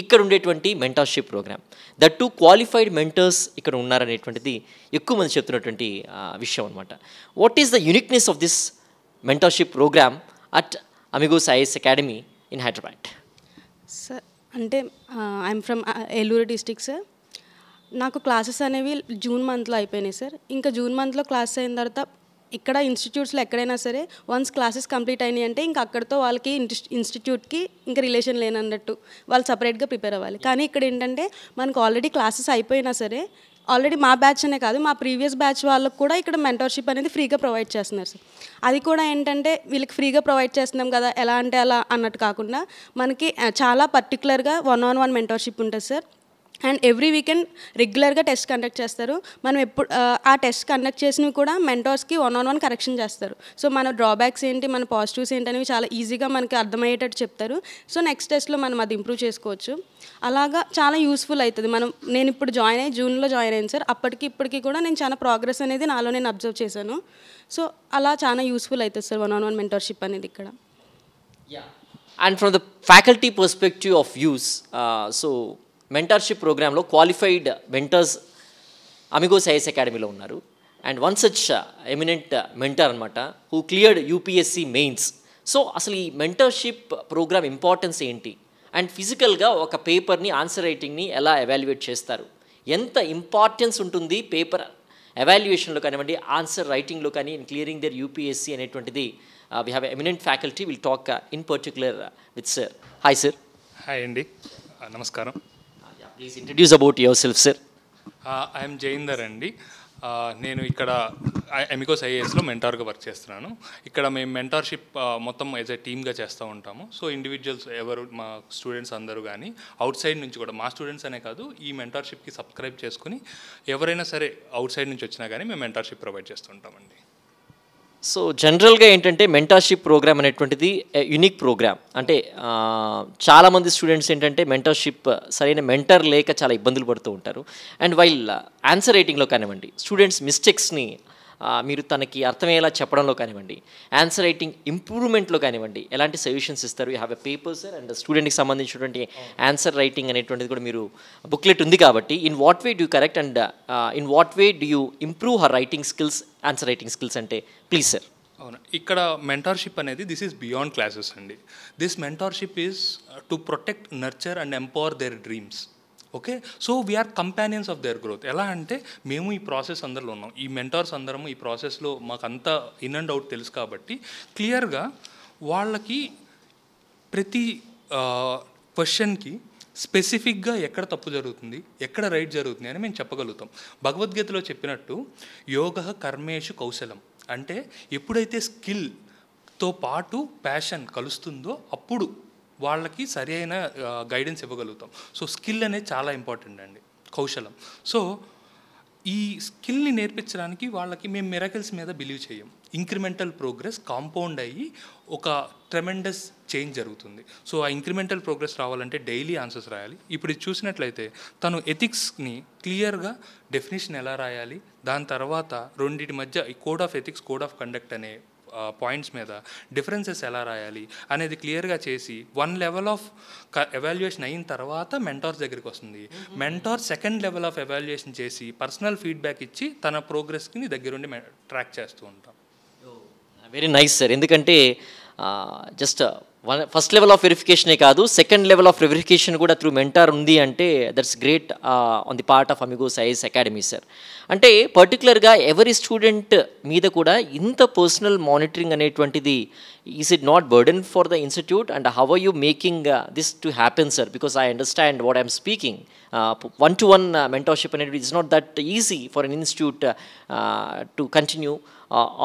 ఇక్కడ ఉండేటువంటి mentorship program, that to qualified mentors ఇక్కడ ఉన్నారనేటువంటిది ఎక్కువ మంది చెప్తున్నటువంటి విషయం అనమాట. What is the uniqueness of this mentorship program at Amigos IAS Academy in Hyderabad? Sir అంటే I'm from Eluru district sir. నాకు క్లాసెస్ అనేవి జూన్ మంత్లో అయిపోయినాయి సార్. ఇంకా జూన్ మంత్లో క్లాస్ అయిన తర్వాత ఇక్కడ ఇన్స్టిట్యూట్స్లో ఎక్కడైనా సరే వన్స్ క్లాసెస్ కంప్లీట్ అయినాయి అంటే ఇంకా అక్కడితో వాళ్ళకి ఇన్స్టిట్యూట్కి ఇంకా రిలేషన్ లేనన్నట్టు వాళ్ళు సపరేట్గా ప్రిపేర్ అవ్వాలి. కానీ ఇక్కడ ఏంటంటే మనకు ఆల్రెడీ క్లాసెస్ అయిపోయినా సరే ఆల్రెడీ మా బ్యాచ్ అనే కాదు మా ప్రీవియస్ బ్యాచ్ వాళ్ళకు కూడా ఇక్కడ మెంటర్షిప్ అనేది ఫ్రీగా ప్రొవైడ్ చేస్తున్నారు సార్. అది కూడా ఏంటంటే వీళ్ళకి ఫ్రీగా ప్రొవైడ్ చేస్తున్నాం కదా ఎలా అంటే అలా అన్నట్టు కాకుండా మనకి చాలా పర్టికులర్గా 1-on-1 మెంటర్షిప్ ఉంటుంది సార్. అండ్ ఎవ్రీ వీకెండ్ రెగ్యులర్గా టెస్ట్ కండక్ట్ చేస్తారు. మనం ఎప్పుడు ఆ టెస్ట్ కండక్ట్ చేసినవి కూడా మెంటర్స్కి 1-on-1 కరెక్షన్ చేస్తారు. సో మన డ్రాబ్యాక్స్ ఏంటి మన పాజిటివ్స్ ఏంటి అనేవి చాలా ఈజీగా మనకి అర్థమయ్యేటట్టు చెప్తారు. సో నెక్స్ట్ టెస్ట్లో మనం అది ఇంప్రూవ్ చేసుకోవచ్చు. అలాగా చాలా యూస్ఫుల్ అవుతుంది. నేను ఇప్పుడు జూన్లో జాయిన్ అయ్యాను సార్. అప్పటికి ఇప్పటికి కూడా నేను చాలా ప్రోగ్రెస్ అనేది నాలో నేను అబ్జర్వ్ చేశాను. సో అలా చాలా యూస్ఫుల్ అవుతుంది సార్ 1-on-1 మెంటర్షిప్ అనేది ఇక్కడ. And from the faculty perspective of us, so mentorship ప్రోగ్రాంలో క్వాలిఫైడ్ మెంటర్స్ అమిగోస్ ఐఏఎస్ అకాడమీలో ఉన్నారు. And one such eminent mentor అనమాట who cleared UPSC mains. So అసలు ఈ మెంటర్షిప్ ప్రోగ్రామ్ ఇంపార్టెన్స్ ఏంటి, అండ్ ఫిజికల్గా ఒక పేపర్ని ఆన్సర్ రైటింగ్ని ఎలా ఎవాల్యుయేట్ చేస్తారు, ఎంత ఇంపార్టెన్స్ ఉంటుంది పేపర్ ఎవాల్యుయేషన్లో కానివ్వండి ఆన్సర్ రైటింగ్లో కానీ ఇన్ క్లియరింగ్ దేర్ యూపీఎస్సీ అనేటువంటిది we have eminent faculty will talk in particular with sir. Hi sir. Hi అండి, నమస్కారం. Please introduce about yourself sir. I'm Jaindar అండి. నేను ఇక్కడ అమిగోస్ ఐఏఎస్లో మెంటార్గా వర్క్ చేస్తున్నాను. ఇక్కడ మేము మెంటార్షిప్ మొత్తం యాజ్ ఎ టీమ్గా చేస్తూ ఉంటాము. సో ఇండివిజువల్స్ ఎవరు మా స్టూడెంట్స్ అందరూ కానీ అవుట్ సైడ్ నుంచి కూడా మా స్టూడెంట్స్ అనే కాదు ఈ మెంటార్షిప్కి సబ్స్క్రైబ్ చేసుకుని ఎవరైనా సరే అవుట్ సైడ్ నుంచి వచ్చినా కానీ మేము మెంటార్షిప్ ప్రొవైడ్ చేస్తుంటామండి. సో జనరల్గా ఏంటంటే మెంటర్షిప్ ప్రోగ్రామ్ అనేటువంటిది యునిక్ ప్రోగ్రామ్. అంటే చాలామంది స్టూడెంట్స్ ఏంటంటే మెంటర్షిప్ సరైన మెంటర్ లేక చాలా ఇబ్బందులు పడుతూ ఉంటారు. అండ్ వైల్ ఆన్సర్ రైటింగ్లో కానివ్వండి స్టూడెంట్స్ మిస్టేక్స్ని మీరు తనకి అర్థమయ్యేలా చెప్పడంలో కానివ్వండి ఆన్సర్ రైటింగ్ ఇంప్రూవ్మెంట్లో కానివ్వండి ఎలాంటి సజెషన్స్ ఇస్తారు. You have a paper sir and స్టూడెంట్కి సంబంధించినటువంటి ఆన్సర్ రైటింగ్ అనేటువంటిది కూడా మీరు బుక్లెట్ ఉంది కాబట్టి in what way do correct and in what way do you improve her writing skills answer writing skills అంటే ప్లీజ్ సార్. అవును, ఇక్కడ మెంటార్షిప్ అనేది దిస్ ఈజ్ బియాండ్ క్లాసెస్ అండి. This mentorship is to protect nurture and empower their dreams. Okay, so we are companions of their growth. ఎలా అంటే మేము ఈ process అందరిలో ఉన్నాం, ఈ మెంటార్స్ అందరము ఈ ప్రాసెస్లో మాకు అంతా ఇన్ అండ్ అవుట్ తెలుసు కాబట్టి క్లియర్గా వాళ్ళకి ప్రతి క్వశ్చన్కి స్పెసిఫిక్గా ఎక్కడ తప్పు జరుగుతుంది ఎక్కడ రైట్ జరుగుతుంది అని మేము చెప్పగలుగుతాం. భగవద్గీతలో చెప్పినట్టు యోగ కర్మేషు కౌశలం అంటే ఎప్పుడైతే స్కిల్తో పాటు ప్యాషన్ కలుస్తుందో అప్పుడు వాళ్ళకి సరి అయిన గైడెన్స్ ఇవ్వగలుగుతాం. సో స్కిల్ అనేది చాలా ఇంపార్టెంట్ అండి, కౌశలం. సో ఈ స్కిల్ని నేర్పించడానికి వాళ్ళకి మేము మిరాకిల్స్ మీద బిలీవ్ చేయం. ఇంక్రిమెంటల్ ప్రోగ్రెస్ కాంపౌండ్ అయ్యి ఒక ట్రెమెండస్ చేంజ్ జరుగుతుంది. సో ఆ ఇంక్రిమెంటల్ ప్రోగ్రెస్ రావాలంటే డైలీ ఆన్సర్స్ రాయాలి. ఇప్పుడు ఇది చూసినట్లయితే తను ఎథిక్స్ని క్లియర్గా డెఫినేషన్ ఎలా రాయాలి, దాని తర్వాత రెండింటి మధ్య ఈ code of ethics code of conduct అనే పాయింట్స్ మీద డిఫరెన్సెస్ ఎలా రాయాలి అనేది క్లియర్గా చేసి 1 లెవెల్ ఆఫ్ ఎవాల్యుయేషన్ అయిన తర్వాత మెంటార్స్ దగ్గరికి వస్తుంది. Mentor 2nd level of evaluation చేసి పర్సనల్ ఫీడ్బ్యాక్ ఇచ్చి తన ప్రోగ్రెస్ని దగ్గరుండి ట్రాక్ చేస్తూ ఉంటాం. Very nice sir. ఎందుకంటే జస్ట్ ఫస్ట్ లెవెల్ ఆఫ్ వెరిఫికేషనే కాదు 2nd లెవెల్ ఆఫ్ వెరిఫికేషన్ కూడా త్రూ మెంటార్ ఉంది అంటే that's great on the part of Amigos IAS academy sir. అంటే పర్టికులర్గా ఎవరి స్టూడెంట్ మీద కూడా ఇంత పర్సనల్ మానిటరింగ్ అనేటువంటిది is it not burden for the institute and how are you making this to happen sir? Because I understand what I'm speaking. 1-to-1 mentorship అనేది it's not that easy for an institute to continue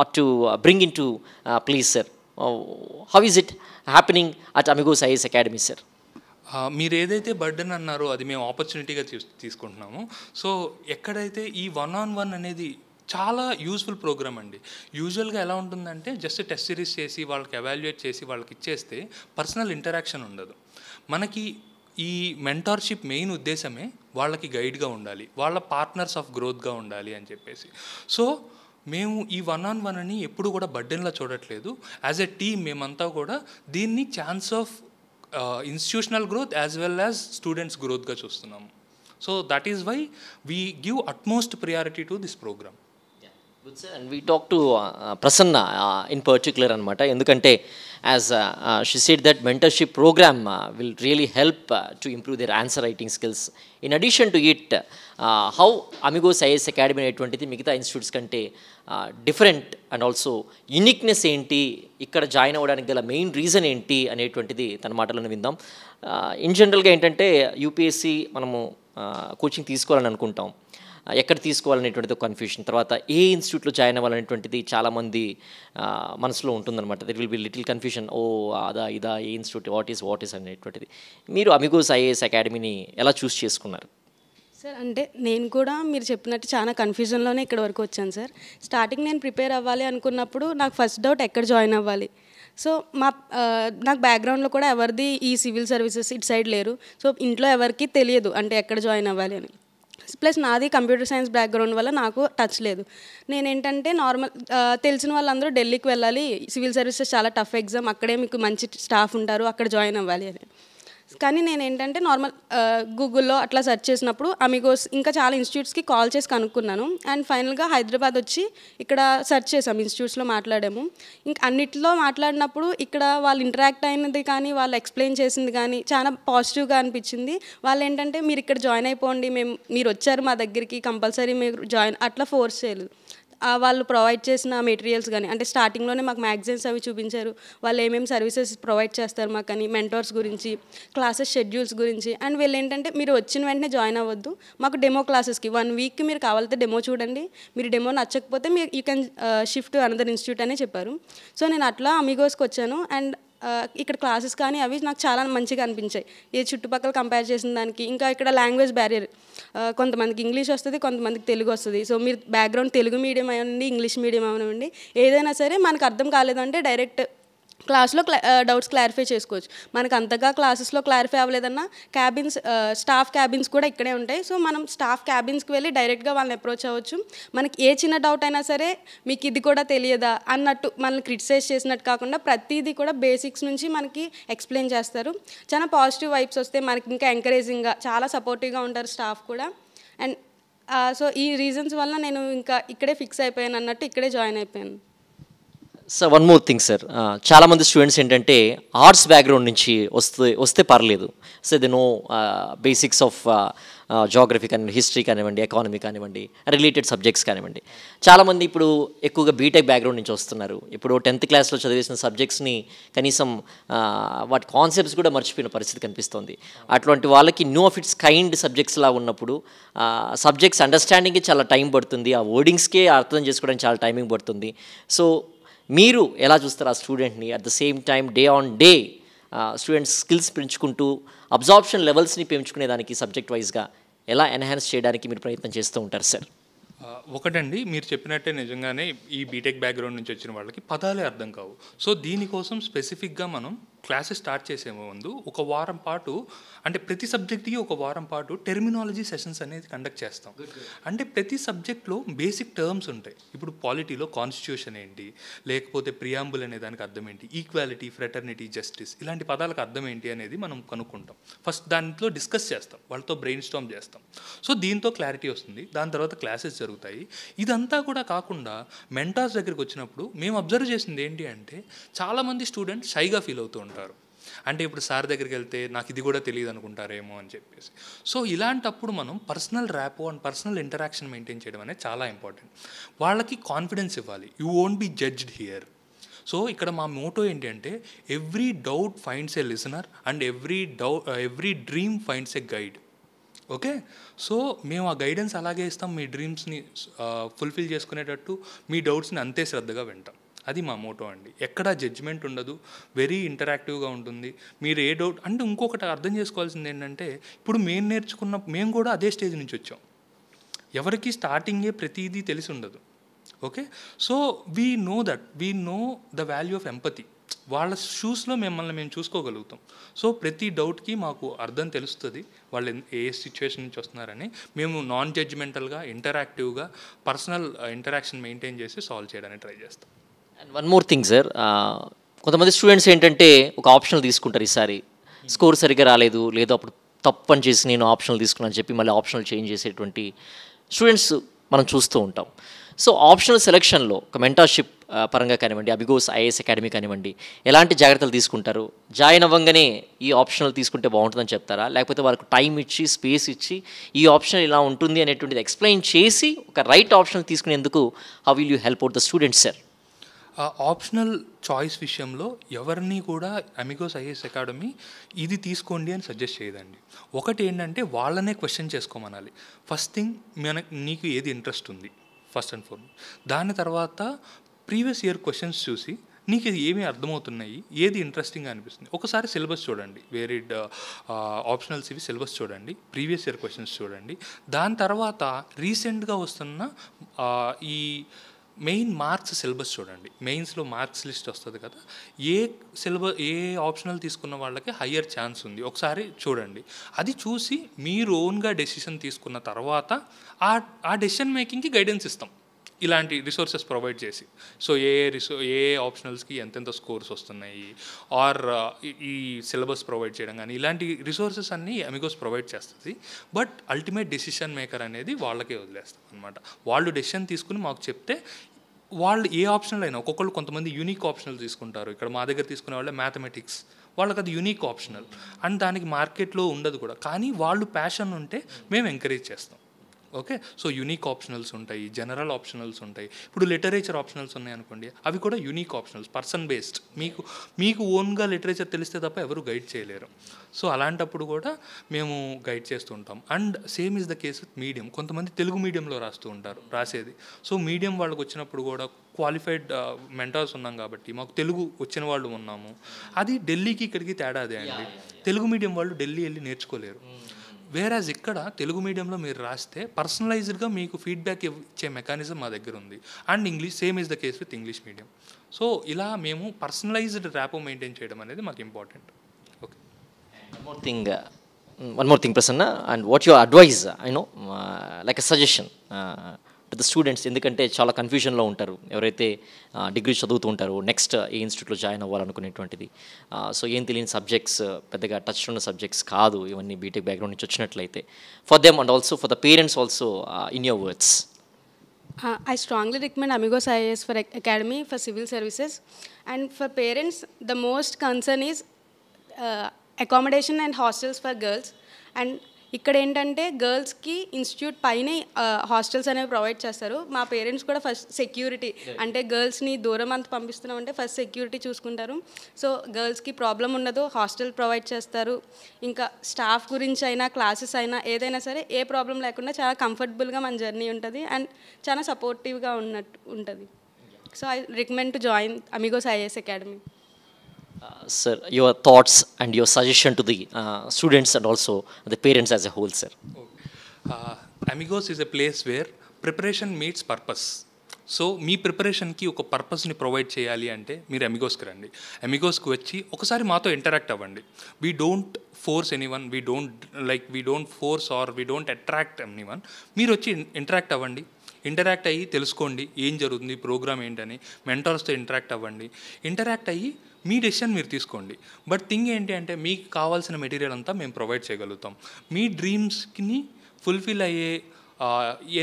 are to bring in to please sir. How is it happening at Amigos IAS academy sir? మీరు ఏదైతే burden అన్నారో అది మేము ఆపర్చునిటీగా తీసుకుంటున్నాము. So ఎక్కడైతే ఈ 1-on-1 అనేది చాలా యూజ్ఫుల్ ప్రోగ్రామ్ అండి. యూజువల్గా ఎలా ఉంటుందంటే జస్ట్ టెస్ట్ సిరీస్ చేసి వాళ్ళకి ఎవాల్యుయేట్ చేసి వాళ్ళకి ఇచ్చేస్తే పర్సనల్ ఇంటరాక్షన్ ఉండదు. మనకి ఈ మెంటార్షిప్ మెయిన్ ఉద్దేశమే వాళ్ళకి గైడ్గా ఉండాలి, వాళ్ళ పార్ట్నర్స్ ఆఫ్ గ్రోత్గా ఉండాలి అని చెప్పేసి. సో మేము ఈ 1-on-1 అని ఎప్పుడు కూడా బర్డెన్లా చూడట్లేదు. యాజ్ ఎ టీమ్ మేమంతా కూడా దీన్ని chance of institutional growth as well as students గ్రోత్గా చూస్తున్నాము. So that is why we give utmost priority to this program. And we talk to Prasanna in particular అనమాట, ఎందుకంటే as she said that mentorship program will really help to improve their answer writing skills. In addition to it, how Amigos IAS Academy అనేటువంటిది మిగతా institutes కంటే different and also uniqueness ఏంటి, ఇక్కడ join అవ్వడానికి గల main reason ఏంటి అనేటువంటిది తన మాటలను విందాం. ఇన్ జనరల్గా ఏంటంటే యూపీఎస్సీ మనము కోచింగ్ తీసుకోవాలని అనుకుంటాం, ఎక్కడ తీసుకోవాలనేటువంటిది ఒక కన్ఫ్యూషన్, తర్వాత ఏ ఇన్స్టిట్యూట్లో జాయిన్ అవ్వాలనేటువంటిది చాలామంది మనసులో ఉంటుందన్నమాట. That will be little confusion, ఓ అదా ఇదా ఏ ఇన్స్టిట్యూట్ వాట్ ఈస్ అనేటువంటిది. మీరు అమిగోస్ ఐఏఎస్ అకాడమీని ఎలా చూస్ చేసుకున్నారు? సార్ అంటే నేను కూడా మీరు చెప్పినట్టు చాలా కన్ఫ్యూజన్లోనే ఇక్కడ వరకు వచ్చాను సార్. స్టార్టింగ్ నేను ప్రిపేర్ అవ్వాలి అనుకున్నప్పుడు నాకు ఫస్ట్ డౌట్ ఎక్కడ జాయిన్ అవ్వాలి. సో నాకు బ్యాక్గ్రౌండ్లో కూడా ఎవరిది ఈ సివిల్ సర్వీసెస్ ఇటు సైడ్ లేరు. సో ఇంట్లో ఎవరికి తెలియదు అంటే ఎక్కడ జాయిన్ అవ్వాలి అని. ప్లస్ నాది కంప్యూటర్ సైన్స్ బ్యాక్గ్రౌండ్ వల్ల నాకు టచ్ లేదు. నేనేంటంటే నార్మల్ తెలిసిన వాళ్ళందరూ ఢిల్లీకి వెళ్ళాలి, సివిల్ సర్వీసెస్ చాలా టఫ్ ఎగ్జామ్, అక్కడే మీకు మంచి స్టాఫ్ ఉంటారు, అక్కడ జాయిన్ అవ్వాలి అని. కానీ నేను ఏంటంటే నార్మల్ గూగుల్లో అట్లా సెర్చ్ చేసినప్పుడు అమిగోస్ ఇంకా చాలా ఇన్స్టిట్యూట్స్కి కాల్ చేసి కనుక్కున్నాను. అండ్ ఫైనల్గా హైదరాబాద్ వచ్చి ఇక్కడ సెర్చ్ చేసాం, ఇన్స్టిట్యూట్స్లో మాట్లాడాము. ఇంకా అన్నిటిలో మాట్లాడినప్పుడు ఇక్కడ వాళ్ళు ఇంటరాక్ట్ అయినది కానీ వాళ్ళు ఎక్స్ప్లెయిన్ చేసింది కానీ చాలా పాజిటివ్గా అనిపించింది. వాళ్ళు ఏంటంటే మీరు ఇక్కడ జాయిన్ అయిపోండి, మీరు వచ్చారు మా దగ్గరికి కంపల్సరీ మీరు జాయిన్, అట్లా ఫోర్స్ చేయలేదు. వాళ్ళు ప్రొవైడ్ చేసిన మెటీరియల్స్ కానీ అంటే స్టార్టింగ్లోనే మాకు మ్యాగజైన్స్ అవి చూపించారు, వాళ్ళు ఏమేమి సర్వీసెస్ ప్రొవైడ్ చేస్తారు మాకు అని, మెంటర్స్ గురించి, క్లాసెస్ షెడ్యూల్స్ గురించి. అండ్ వీళ్ళు ఏంటంటే మీరు వచ్చిన వెంటనే జాయిన్ అవ్వద్దు, మాకు డెమో క్లాసెస్కి 1 వీక్కి మీరు కావాలంటే డెమో చూడండి, మీరు డెమో నచ్చకపోతే మీరు you can shift to another institute అనే చెప్పారు. సో నేను అట్లా అమిగోస్కి వచ్చాను. అండ్ ఇక్కడ క్లాసెస్ కానీ అవి నాకు చాలా మంచిగా అనిపించాయి ఏ చుట్టుపక్కల కంపేర్ చేసిన దానికి. ఇంకా ఇక్కడ లాంగ్వేజ్ బ్యారియర్, కొంతమందికి ఇంగ్లీష్ వస్తుంది, కొంతమందికి తెలుగు వస్తుంది. సో మీరు బ్యాక్గ్రౌండ్ తెలుగు మీడియం అవ్వండి, ఇంగ్లీష్ మీడియం అవ్వండి, ఏదైనా సరే మనకు అర్థం కాలేదంటే డైరెక్ట్ క్లాస్లో డౌట్స్ క్లారిఫై చేసుకోవచ్చు. మనకు అంతగా క్లాసెస్లో క్లారిఫై అవ్వలేదన్నా క్యాబిన్స్, స్టాఫ్ క్యాబిన్స్ కూడా ఇక్కడే ఉంటాయి. సో మనం స్టాఫ్ క్యాబిన్స్కి వెళ్ళి డైరెక్ట్గా వాళ్ళని అప్రోచ్ అవ్వచ్చు. మనకి ఏ చిన్న డౌట్ అయినా సరే మీకు ఇది కూడా తెలియదా అన్నట్టు మనల్ని క్రిటిసైజ్ చేసినట్టు కాకుండా ప్రతిదీ కూడా బేసిక్స్ నుంచి మనకి ఎక్స్ప్లెయిన్ చేస్తారు. చాలా పాజిటివ్ వైబ్స్ వస్తే మనకి ఇంకా ఎంకరేజింగ్గా చాలా సపోర్టివ్గా ఉంటారు స్టాఫ్ కూడా. అండ్ సో ఈ రీజన్స్ వల్ల నేను ఇంకా ఇక్కడే ఫిక్స్ అయిపోయాను అన్నట్టు ఇక్కడే జాయిన్ అయిపోయాను. Sir one more thing sir, చాలామంది స్టూడెంట్స్ ఏంటంటే ఆర్ట్స్ బ్యాక్గ్రౌండ్ నుంచి వస్తే పర్లేదు, so they know basics of geography కానివ్వండి, హిస్టరీ కానివ్వండి, ఎకానమీ కానివ్వండి, రిలేటెడ్ సబ్జెక్ట్స్ కానివ్వండి. చాలామంది ఇప్పుడు ఎక్కువగా బీటెక్ బ్యాక్గ్రౌండ్ నుంచి వస్తున్నారు. ఇప్పుడు 10th క్లాస్లో చదివేసిన సబ్జెక్ట్స్ని కనీసం వాటి కాన్సెప్ట్స్ కూడా మర్చిపోయిన పరిస్థితి కనిపిస్తుంది. అటువంటి వాళ్ళకి new of its kind subjects లా ఉన్నప్పుడు సబ్జెక్ట్స్ అండర్స్టాండింగ్కి చాలా టైం పడుతుంది, ఆ వర్డింగ్స్కే అర్థం చేసుకోవడానికి చాలా టైమింగ్ పడుతుంది. సో మీరు ఎలా చూస్తారు ఆ స్టూడెంట్ని? At the same time day on day students skills పెంచుకుంటూ అబ్జార్ప్షన్ లెవెల్స్ని పెంచుకునేదానికి సబ్జెక్ట్ వైజ్గా ఎలా ఎన్హాన్స్ చేయడానికి మీరు ప్రయత్నం చేస్తూ ఉంటారు సార్? ఒకటండి, మీరు చెప్పినట్టే నిజంగానే ఈ బీటెక్ బ్యాక్గ్రౌండ్ నుంచి వచ్చిన వాళ్ళకి పదాలే అర్థం కావు. సో దీనికోసం స్పెసిఫిక్గా మనం క్లాసెస్ స్టార్ట్ చేసే ముందు ఒక వారం పాటు, అంటే ప్రతి సబ్జెక్ట్కి ఒక వారం పాటు టెర్మినాలజీ సెషన్స్ అనేది కండక్ట్ చేస్తాం. అంటే ప్రతి సబ్జెక్ట్లో బేసిక్ టర్మ్స్ ఉంటాయి. ఇప్పుడు పాలిటీలో కాన్స్టిట్యూషన్ ఏంటి, లేకపోతే ప్రియాంబుల్ అనే దానికి అర్థం ఏంటి, ఈక్వాలిటీ, ఫ్రెటర్నిటీ, జస్టిస్, ఇలాంటి పదాలకు అర్థం ఏంటి అనేది మనం కనుక్కుంటాం. ఫస్ట్ దాంట్లో డిస్కస్ చేస్తాం, వాళ్ళతో బ్రెయిన్ స్టార్మ్ చేస్తాం. సో దీంతో క్లారిటీ వస్తుంది. దాని తర్వాత క్లాసెస్ జరుగుతాయి. ఇదంతా కూడా కాకుండా మెంటార్స్ దగ్గరికి వచ్చినప్పుడు మేము అబ్జర్వ్ చేసింది ఏంటి అంటే చాలామంది స్టూడెంట్స్ షైగా ఫీల్ అవుతూ ఉంటారు. అంటే ఇప్పుడు సార్ దగ్గరికి వెళ్తే నాకు ఇది కూడా తెలియదు అనుకుంటారేమో అని చెప్పేసి. సో ఇలాంటప్పుడు మనం personal rapport and personal interaction maintain చేయడం అనేది చాలా ఇంపార్టెంట్. వాళ్ళకి కాన్ఫిడెన్స్ ఇవ్వాలి. You won't be judged here. So ఇక్కడ మా మోటో ఏంటి అంటే every doubt finds a listener and every dream finds a guide. Okay, so మేము ఆ గైడెన్స్ అలాగే ఇస్తాం. మీ డ్రీమ్స్ని ఫుల్ఫిల్ చేసుకునేటట్టు మీ డౌట్స్ని అంతే శ్రద్ధగా వింటాం. అది మా మోటో అండి. ఎక్కడా జడ్జ్మెంట్ ఉండదు, వెరీ ఇంటరాక్టివ్గా ఉంటుంది. మీరు ఏ డౌట్ అంటే ఇంకొకటి అర్థం చేసుకోవాల్సింది ఏంటంటే ఇప్పుడు మేము కూడా అదే స్టేజ్ నుంచి వచ్చాం. ఎవరికి స్టార్టింగే ప్రతిదీ తెలిసి ఉండదు. Okay, so we know the value of empathy. వాళ్ళ షూస్లో మేము చూసుకోగలుగుతాం. సో ప్రతి డౌట్కి మాకు అర్థం తెలుస్తుంది, వాళ్ళు ఏ సిచ్యువేషన్ నుంచి వస్తున్నారని. మేము నాన్ జడ్జ్మెంటల్గా, ఇంటరాక్టివ్గా, పర్సనల్ ఇంటరాక్షన్ మెయింటైన్ చేసి సాల్వ్ చేయడానికి ట్రై చేస్తాం. And one more thing sir, కొంతమంది స్టూడెంట్స్ ఏంటంటే ఒక ఆప్షనల్ తీసుకుంటారు. ఈసారి స్కోర్ సరిగ్గా రాలేదు, లేదు అప్పుడు తప్పు పని చేసి నేను ఆప్షనల్ తీసుకున్నాను చెప్పి మళ్ళీ ఆప్షనల్ చేంజ్ చేసేటువంటి స్టూడెంట్స్ మనం చూస్తూ ఉంటాం. సో ఆప్షనల్ సెలక్షన్లో ఒక మెంటర్షిప్ పరంగా కానివ్వండి, అమిగోస్ ఐఏఎస్ అకాడమీ కానివ్వండి, ఎలాంటి జాగ్రత్తలు తీసుకుంటారు? జాయిన్ అవ్వగానే ఈ ఆప్షనల్ తీసుకుంటే బాగుంటుందని చెప్తారా, లేకపోతే వాళ్ళకు టైం ఇచ్చి స్పేస్ ఇచ్చి ఈ ఆప్షన్ ఇలా ఉంటుంది అనేటువంటిది ఎక్స్ప్లెయిన్ చేసి ఒక రైట్ ఆప్షన్ తీసుకునేందుకు how will you help out the students sir? Optional choice విషయంలో ఎవరిని కూడా అమిగోస్ ఐఏఎస్ అకాడమీ ఇది తీసుకోండి అని సజెస్ట్ చేయదండి. ఒకటి ఏంటంటే వాళ్ళనే క్వశ్చన్ చేసుకోమనాలి. ఫస్ట్ థింగ్ నీకు ఏది ఇంట్రెస్ట్ ఉంది ఫస్ట్ అండ్ ఫార్మోస్ట్. దాని తర్వాత ప్రీవియస్ ఇయర్ క్వశ్చన్స్ చూసి నీకు ఇది ఏమి అర్థమవుతున్నాయి, ఏది ఇంట్రెస్టింగ్గా అనిపిస్తుంది, ఒకసారి సిలబస్ చూడండి, వేరీడ్ ఆప్షనల్స్ ఇవి సిలబస్ చూడండి, ప్రీవియస్ ఇయర్ క్వశ్చన్స్ చూడండి. దాని తర్వాత రీసెంట్గా వస్తున్న ఈ మెయిన్ మార్క్స్ సిలబస్ చూడండి. మెయిన్స్లో మార్క్స్ లిస్ట్ వస్తుంది కదా, ఏ ఆప్షనల్ తీసుకున్న వాళ్ళకి హయ్యర్ ఛాన్స్ ఉంది ఒకసారి చూడండి. అది చూసి మీరు ఓన్గా డెసిషన్ తీసుకున్న తర్వాత ఆ డెసిషన్ మేకింగ్కి గైడెన్స్ ఇస్తాం ఇలాంటి రిసోర్సెస్ ప్రొవైడ్ చేసి. సో ఏ ఆప్షనల్స్కి ఎంతెంత స్కోర్స్ వస్తున్నాయి, ఆర్ ఈ సిలబస్ ప్రొవైడ్ చేయడం కానీ ఇలాంటి రిసోర్సెస్ అన్నీ అమిగోస్ ప్రొవైడ్ చేస్తుంది. బట్ అల్టిమేట్ డెసిషన్ మేకర్ అనేది వాళ్ళకే వదిలేస్తాం అనమాట. వాళ్ళు డెసిషన్ తీసుకుని మాకు చెప్తే వాళ్ళు ఏ ఆప్షనల్ అయినా, ఒక్కొక్కళ్ళు కొంతమంది యూనిక్ ఆప్షనల్ తీసుకుంటారు. ఇక్కడ మా దగ్గర తీసుకునే వాళ్ళే మ్యాథమెటిక్స్, వాళ్ళకి అది యూనిక్ ఆప్షనల్ అండ్ దానికి మార్కెట్లో ఉండదు కూడా. కానీ వాళ్ళు ప్యాషన్ ఉంటే మేము ఎంకరేజ్ చేస్తాం. ఓకే, సో యూనిక్ ఆప్షనల్స్ ఉంటాయి, జనరల్ ఆప్షనల్స్ ఉంటాయి. ఇప్పుడు లిటరేచర్ ఆప్షనల్స్ ఉన్నాయనుకోండి, అవి కూడా యూనిక్ ఆప్షనల్స్, పర్సన్ బేస్డ్. మీకు ఓన్గా లిటరేచర్ తెలిస్తే తప్ప ఎవరు గైడ్ చేయలేరు. సో అలాంటప్పుడు కూడా మేము గైడ్ చేస్తూ ఉంటాం. And same is the case with medium. కొంతమంది తెలుగు మీడియంలో రాసేది. సో మీడియం వాళ్ళకి వచ్చినప్పుడు కూడా క్వాలిఫైడ్ మెంటర్స్ ఉన్నాం కాబట్టి మాకు తెలుగు వచ్చిన వాళ్ళు ఉన్నాము. అది ఢిల్లీకి ఇక్కడికి తేడా అదే అండి. తెలుగు మీడియం వాళ్ళు ఢిల్లీ వెళ్ళి నేర్చుకోలేరు. వేరాజ్ ఇక్కడ తెలుగు మీడియంలో మీరు రాస్తే పర్సనలైజ్డ్గా మీకు ఫీడ్బ్యాక్ ఇచ్చే మెకానిజం మా దగ్గర ఉంది. And English same is the case with English medium. So ఇలా మేము పర్సనలైజ్డ్ ర్యాపో మెయింటైన్ చేయడం అనేది మాకు important. Okay, one more thing Prasanna, and what your advice like a suggestion to the students, ఎందుకంటే చాలా కన్ఫ్యూజన్లో ఉంటారు ఎవరైతే డిగ్రీ చదువుతూ ఉంటారో నెక్స్ట్ ఏ ఇన్స్టిట్యూట్లో జాయిన్ అవ్వాలనుకునేటువంటిది. సో ఏం తెలియని సబ్జెక్ట్స్, పెద్దగా టచ్ ఉన్న సబ్జెక్ట్స్ కాదు ఇవన్నీ బీటెక్ బ్యాక్గ్రౌండ్ నుంచి వచ్చినట్లయితే. For them and also for the parents also, in your words. I strongly recommend Amigos IAS for Academy for civil services. And for parents, the most concern is accommodation and hostels for girls. And ఇక్కడ ఏంటంటే గర్ల్స్కి institute పైనే hostels అనేవి provide చేస్తారు. మా parents కూడా first security, అంటే గర్ల్స్ని దూరం అంత పంపిస్తున్నామంటే ఫస్ట్ సెక్యూరిటీ చూసుకుంటారు. సో గర్ల్స్కి ప్రాబ్లం ఉండదు, హాస్టల్ ప్రొవైడ్ చేస్తారు. ఇంకా స్టాఫ్ గురించి అయినా క్లాసెస్ అయినా ఏదైనా సరే ఏ ప్రాబ్లం లేకుండా చాలా కంఫర్టబుల్గా మన జర్నీ ఉంటుంది అండ్ చాలా సపోర్టివ్గా ఉంటుంది. So I recommend to join Amigos IAS academy. Sir, your thoughts and your suggestion to the students and also the parents as a whole, sir. Amigos is a place where preparation meets purpose. So మీ ప్రిపరేషన్కి ఒక పర్పస్ని provide చేయాలి అంటే మీరు అమిగోస్కి రండి. అమిగోస్కి వచ్చి ఒకసారి మాతో ఇంటరాక్ట్ అవ్వండి. We don't force anyone, we don't force or we don't attract anyone. మీరు వచ్చి ఇంటరాక్ట్ అవ్వండి. ఇంటరాక్ట్ అయ్యి తెలుసుకోండి ఏం జరుగుతుంది, ప్రోగ్రామ్ ఏంటని. మెంటర్స్తో ఇంటరాక్ట్ అవ్వండి. ఇంటరాక్ట్ అయ్యి మీ డెసిషన్ మీరు తీసుకోండి. బట్ థింగ్ ఏంటి అంటే మీకు కావాల్సిన మెటీరియల్ అంతా మేము ప్రొవైడ్ చేయగలుగుతాం. మీ డ్రీమ్స్ని ఫుల్ఫిల్ అయ్యే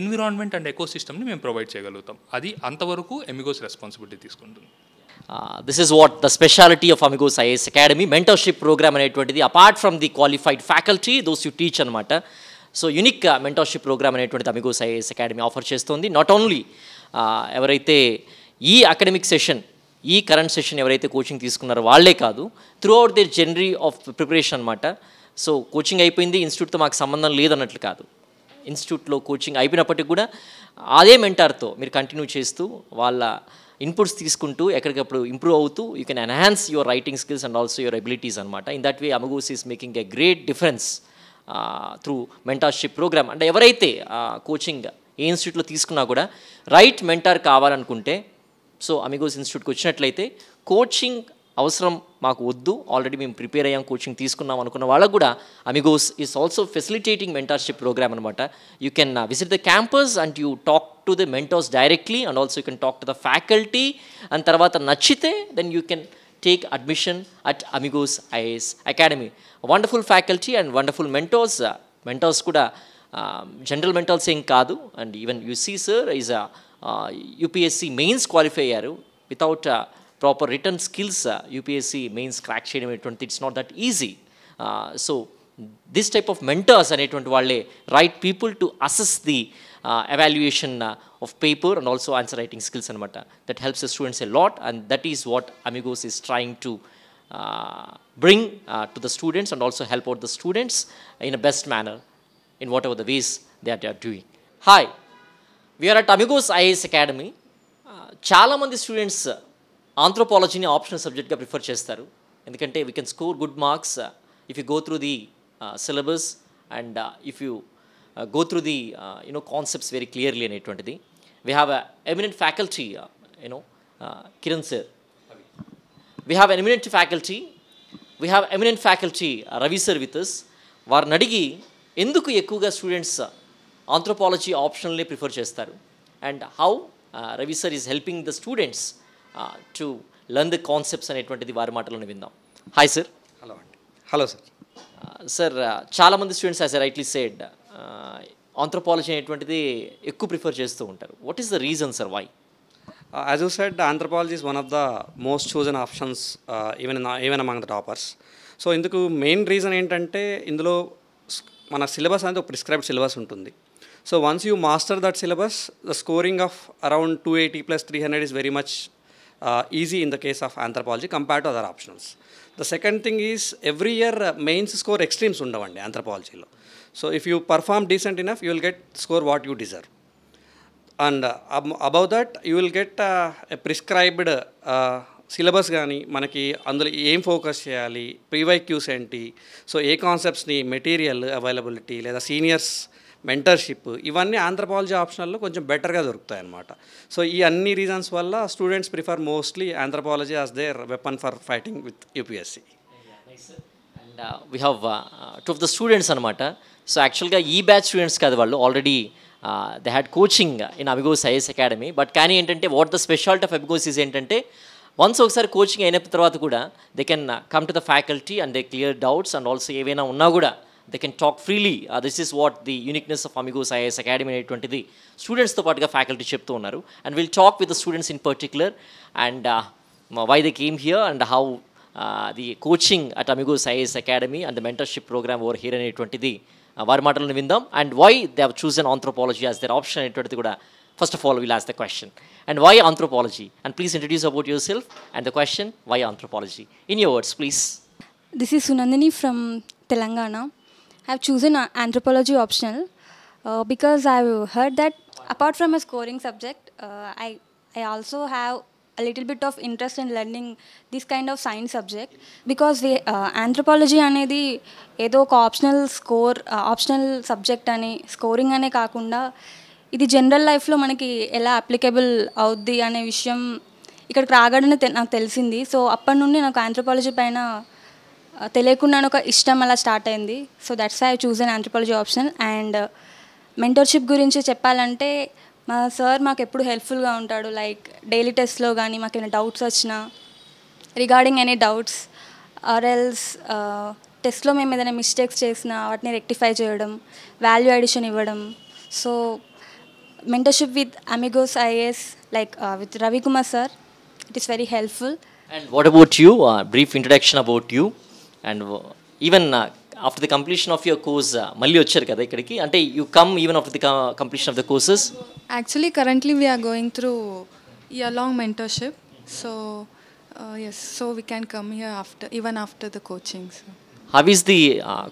ఎన్విరాన్మెంట్ అండ్ ఎకో సిస్టమ్ని మేము ప్రొవైడ్ చేయగలుగుతాం. అది అంతవరకు అమిగోస్ రెస్పాన్సిబిలిటీ తీసుకుంటుంది. This is what the speciality of Amigos IAS Academy mentorship program అనేటువంటిది, apart from the qualified faculty those you teach అనమాట. సో యూనిక్ మెంటర్షిప్ ప్రోగ్రామ్ అనేటువంటిది అమిగోస్ ఐఏఎస్ అకాడమీ ఆఫర్ చేస్తుంది. నాట్ ఓన్లీ ఎవరైతే ఈ academic session, ఈ current session ఎవరైతే coaching తీసుకున్నారో వాళ్ళే కాదు, through out their journey of preparation అనమాట. సో కోచింగ్ అయిపోయింది, ఇన్స్టిట్యూట్తో మాకు సంబంధం లేదన్నట్లు కాదు. ఇన్స్టిట్యూట్లో కోచింగ్ అయిపోయినప్పటికీ కూడా అదే మెంటార్తో మీరు కంటిన్యూ చేస్తూ వాళ్ళ ఇన్పుట్స్ తీసుకుంటూ ఎక్కడికప్పుడు ఇంప్రూవ్ అవుతూ you can enhance your writing skills and also your abilities అనమాట. In that way Amigos is making a great difference through mentorship program. అంటే ఎవరైతే కోచింగ్ ఏ ఇన్స్టిట్యూట్లో తీసుకున్నా కూడా రైట్ మెంటార్ కావాలనుకుంటే సో అమిగోస్ ఇన్స్టిట్యూట్కి వచ్చినట్లయితే కోచింగ్ అవసరం మాకు వద్దు, ఆల్రెడీ మేము ప్రిపేర్ అయ్యాం, కోచింగ్ తీసుకున్నాం అనుకున్న వాళ్ళకు కూడా Amigos is also facilitating mentorship program అనమాట. You can visit the campus and you talk to the mentors directly and also you can talk to the faculty. And తర్వాత నచ్చితే then you can take admission at Amigos IAS Academy. Wonderful faculty and wonderful mentors. Mentors kuda general mentors em kaadu, and even you see sir is UPSC mains qualify అయ్యారు. Without proper return skills UPSC mains crack చేయడం అనేటువంటి it's not that easy. So this type of mentors అనేటువంటి వాళ్ళే right people to assess the evaluation of paper and also answer writing skills anamata. That helps the students a lot, and that is what Amigos is trying to bring to the students and also help out the students in a best manner in whatever the ways that they are doing. Hi, we are at Amigos IAS Academy. Chala mandi students anthropology ni optional subject ga prefer chestaru endukante we can score good marks if you go through the syllabus and if you go through the concepts very clearly అనేటువంటిది. We have a eminent faculty, Kiran sir. We have an eminent faculty. We have eminent faculty Ravi sir with us. వారిని అడిగి ఎందుకు ఎక్కువగా students anthropology ఆప్షనల్ని prefer చేస్తారు and how Ravi sir is helping the students to learn the concepts అనేటువంటిది వారి మాటలను విందాం. Hi sir. హలో అండి. Hello sir. సార్ చాలామంది students as I rightly said anthropology అనేటువంటిది ఎక్కువ ప్రిఫర్ చేస్తూ ఉంటారు. What is the reason sir why? As you said, anthropology is one of the most chosen options even among the toppers. So ఇందుకు main reason ఏంటంటే ఇందులో మన syllabus అనేది ఒక ప్రిస్క్రైబ్డ్ సిలబస్ ఉంటుంది. So once you master that syllabus the scoring of around 280 + 300 is very much easy in the case of anthropology compared to other optionals. The second thing is every year mains score extremes ఉండవండి anthropologyలో. So if you perform decent enough, you will get score what you deserve. And above that, you will get a prescribed syllabus కానీ మనకి అందులో ఏం focus చేయాలి, PYQs ఏంటి, so a కాన్సెప్ట్స్ని, material availability లేదా seniors mentorship, ఇవన్నీ ఆంథ్రోపాలజీ ఆప్షనల్లో కొంచెం బెటర్గా దొరుకుతాయి అన్నమాట. సో ఈ అన్ని రీజన్స్ వల్ల students prefer mostly anthropology as their weapon for fighting with UPSC. And we have two of the students అనమాట. సో యాక్చువల్గా ఈ బ్యాచ్ స్టూడెంట్స్ కాదు, వాళ్ళు already they had coaching in Amigos IAS academy. But కానీ ఏంటంటే what the speciality of Amigos is ఏంటంటే once ఒకసారి కోచింగ్ అయిన తర్వాత కూడా they can come to the faculty and they clear doubts and also ఏవైనా ఉన్నా కూడా they can talk freely. This is what the uniqueness of Amigos IAS academy అనేటువంటిది స్టూడెంట్స్తో పాటుగా ఫ్యాకల్టీ చెప్తూ ఉన్నారు. And will talk with the students in particular and why they came here and how the coaching at Amigos IAS academy and the mentorship program over here అనేటువంటిది వారి మాటలను విందాం. And why they have chosen anthropology as their option అనేటువంటిది కూడా first of all will ask the question. And why anthropology? And please introduce about yourself and the question, why anthropology? In your words, please. This is Sunandini from Telangana. I have chosen anthropology optional because I have heard that apart from a scoring subject, I also have a little bit of interest in learning this kind of science subject because anthropology అనేది ఏదో ఒక optional subject అని scoring అనే కాకుండా ఇది general లైఫ్లో మనకి ఎలా అప్లికబుల్ అవుద్ది అనే విషయం ఇక్కడికి రాగానే నాకు తెలిసింది. సో అప్పటి నుండి నాకు ఆంథ్రోపాలజీ పైన తెలియకుండా ఒక ఇష్టం అలా స్టార్ట్ అయింది. So that's I choose an anthropology option. And mentorship గురించి చెప్పాలంటే మా సార్ మాకు ఎప్పుడు హెల్ప్ఫుల్గా ఉంటాడు. లైక్ డైలీ టెస్ట్లో కానీ మాకు ఏమైనా డౌట్స్ వచ్చినా regarding any doubts or else టెస్ట్లో మేము ఏదైనా మిస్టేక్స్ చేసినా వాటిని రెక్టిఫై చేయడం, వాల్యూ అడిషన్ ఇవ్వడం. So mentorship with Amigos IAS, like with Ravi Kumar sir, it is very helpful. And what about you? Brief introduction about you. And even after the completion of your course, malli vacharu kada ikkadiki, ante you come even after the completion of the courses? Actually currently we are going through year long mentorship, so yes, so we can come here after the coaching. So how is the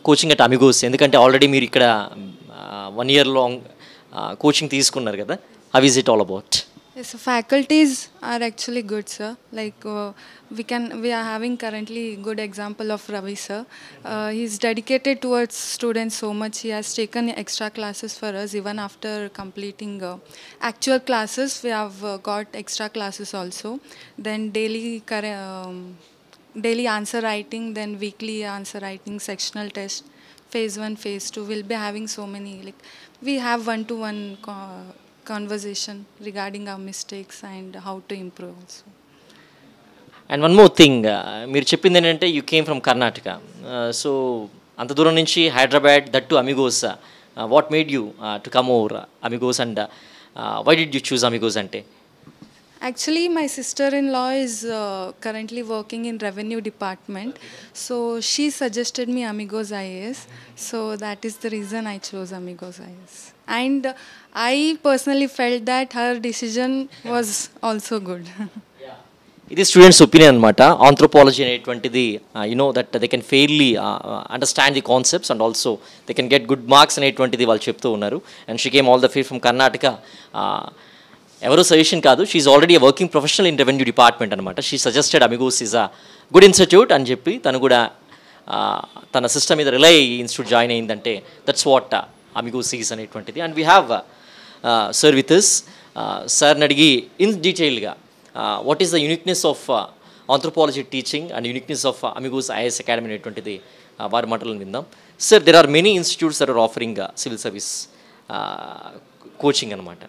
coaching at Amigos? Endukante already meer ikkada 1 year long coaching తీసుకున్నారు కదా, how is it all about? Yes, faculties are actually good, sir. Like we are having currently good example of Ravi sir. He's dedicated towards students so much. He has taken extra classes for us even after completing actual classes. We have got extra classes also. Then daily answer writing, then weekly answer writing, sectional test, phase 1, phase 2. We'll be having so many, like we have one-to-one conversation regarding our mistakes and how to improve also. And one more thing, మీరు చెప్పింది ఏంటంటే you came from Karnataka, so అంత దూరం నుంచి Hyderabad, that to Amigos. What made you to come over Amigos and why did you choose Amigos అంటే? Actually, my sister-in-law is currently working in revenue department. So she suggested me Amigos IAS. So that is the reason I chose Amigos IAS. And I personally felt that her decision was also good. ఇది students opinion అనమాట. Anthropology అనేటువంటిది you know that they can fairly understand the concepts and also they can get good marks అనేటువంటిది వాళ్ళు చెప్తూ ఉన్నారు. And she came all the way from Karnataka. ఎవరో suggestion కాదు, she already working professional in revenue department అనమాట. She suggested Amigos is a good institute అని చెప్పి తను కూడా తన సిస్టమ్ మీద రిలై అయ్యి ఇన్స్టిట్యూట్ జాయిన్ అయిందంటే దట్స్ వాట్ అమిగోస్ ఈజ్ అనేటువంటిది. And we have sir with us. సార్ని అడిగి ఇన్ డీటెయిల్గా what is the uniqueness of anthropology teaching and uniqueness of Amigos IAS academy అనేటువంటిది వారి మాటలను విందాం. Sir, there are many institutes that are offering civil service coaching అనమాట.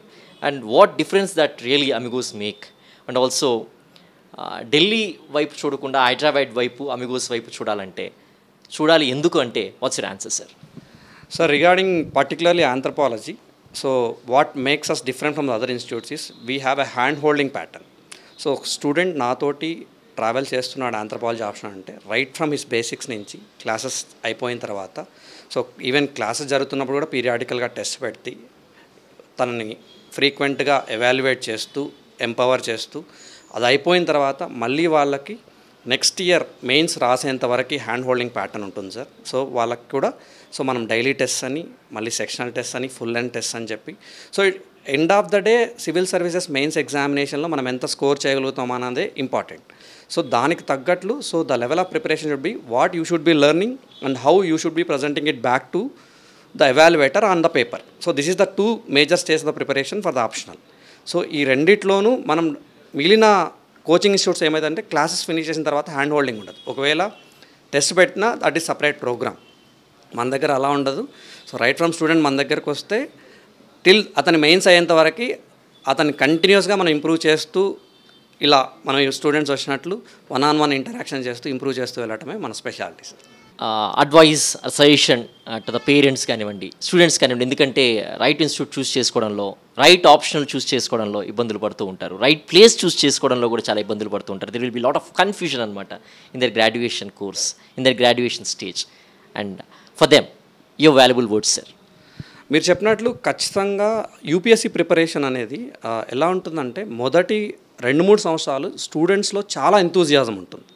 And what difference that really Amigos make? And also Delhi వైపు చూడకుండా హైదరాబాద్ వైపు Amigos వైపు చూడాలి ఎందుకు అంటే what's your answer sir? Sir, regarding particularly anthropology, so what makes us different from the other institutes is we have a hand-holding pattern. So student నాతోటి travel చేస్తున్నాడు anthropology option అంటే రైట్ ఫ్రమ్ హిస్ బేసిక్స్ నుంచి classes అయిపోయిన తర్వాత, so even classes జరుగుతున్నప్పుడు కూడా పీరియాడికల్గా test పెట్టి తనని ఫ్రీక్వెంట్గా ఎవాల్యుయేట్ చేస్తూ ఎంపవర్ చేస్తూ అది అయిపోయిన తర్వాత మళ్ళీ వాళ్ళకి నెక్స్ట్ ఇయర్ మెయిన్స్ రాసేంత వరకు హ్యాండ్ హోల్డింగ్ ప్యాటర్న్ ఉంటుంది సార్. సో వాళ్ళకి కూడా సో మనం డైలీ టెస్ట్ అని మళ్ళీ సెక్షనల్ టెస్ట్ అని ఫుల్ అండ్ టెస్ట్ అని చెప్పి so end of the day civil services mains ఎగ్జామినేషన్లో మనం ఎంత స్కోర్ చేయగలుగుతాం అన్నదే ఇంపార్టెంట్. సో దానికి తగ్గట్లు so the level of preparation should be what you should be learning and how you should be presenting it back to the evaluator on the paper. So this is the two major stages of the preparation for the optional. So ఈ రెండిట్లోనూ మనం మిగిలిన coaching institutes ఏమైందంటే classes finish చేసిన తర్వాత hand holding ఉండదు. ఒకవేళ test పెట్టినా దట్ ఈస్ సపరేట్ ప్రోగ్రామ్. మన దగ్గర అలా ఉండదు. సో రైట్ ఫ్రమ్ స్టూడెంట్ మన దగ్గరకు వస్తే టిల్ అతని మెయిన్స్ అయ్యేంత వరకు అతన్ని కంటిన్యూస్గా మనం ఇంప్రూవ్ చేస్తూ ఇలా మనం స్టూడెంట్స్ వచ్చినట్లు 1-on-1 ఇంటరాక్షన్ చేస్తూ ఇంప్రూవ్ చేస్తూ వెళ్ళటమే మన speciality sir. Advice suggestion to the parents కానివ్వండి, స్టూడెంట్స్ కానివ్వండి, ఎందుకంటే రైట్ ఇన్స్టిట్యూట్ చూస్ చేసుకోవడంలో, రైట్ ఆప్షనల్ చూస్ చేసుకోవడంలో ఇబ్బందులు పడుతూ ఉంటారు, రైట్ ప్లేస్ చూస్ చేసుకోవడంలో కూడా చాలా ఇబ్బందులు పడుతూ ఉంటారు. There will be lot of confusion అనమాట in their graduation course, in their graduation stage. And for them your valuable words sir. మీరు చెప్పినట్లు ఖచ్చితంగా యూపీఎస్సీ ప్రిపరేషన్ అనేది ఎలా ఉంటుందంటే మొదటి 2-3 సంవత్సరాలు స్టూడెంట్స్లో చాలా ఎంతూజియాజం ఉంటుంది.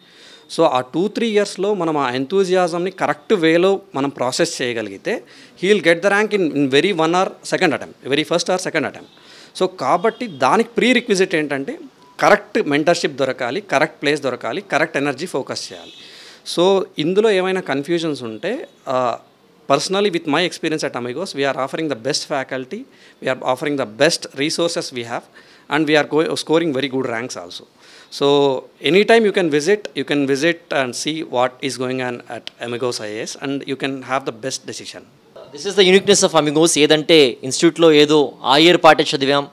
సో ఆ 2-3 ఇయర్స్లో మనం ఆ ఎంతూజియాజంని కరెక్ట్ వేలో మనం ప్రాసెస్ చేయగలిగితే he will get the rank in very 1 or 2nd attempt, very first or second attempt. So కాబట్టి దానికి ప్రీ రిక్విజిట్ ఏంటంటే కరెక్ట్ మెంటర్షిప్ దొరకాలి, కరెక్ట్ ప్లేస్ దొరకాలి, కరెక్ట్ ఎనర్జీ ఫోకస్ చేయాలి. సో ఇందులో ఏమైనా కన్ఫ్యూజన్స్ ఉంటే personally with my experience at Amigos, we are offering the best faculty, we are offering the best resources we have, and we are scoring very good ranks also. So anytime you can visit and see what is going on at Amigos IAS, and you can have the best decision. This is the uniqueness of Amigos. ఏదంటే ఇన్స్టిట్యూట్లో ఏదో ఆ year పాటే చదివాం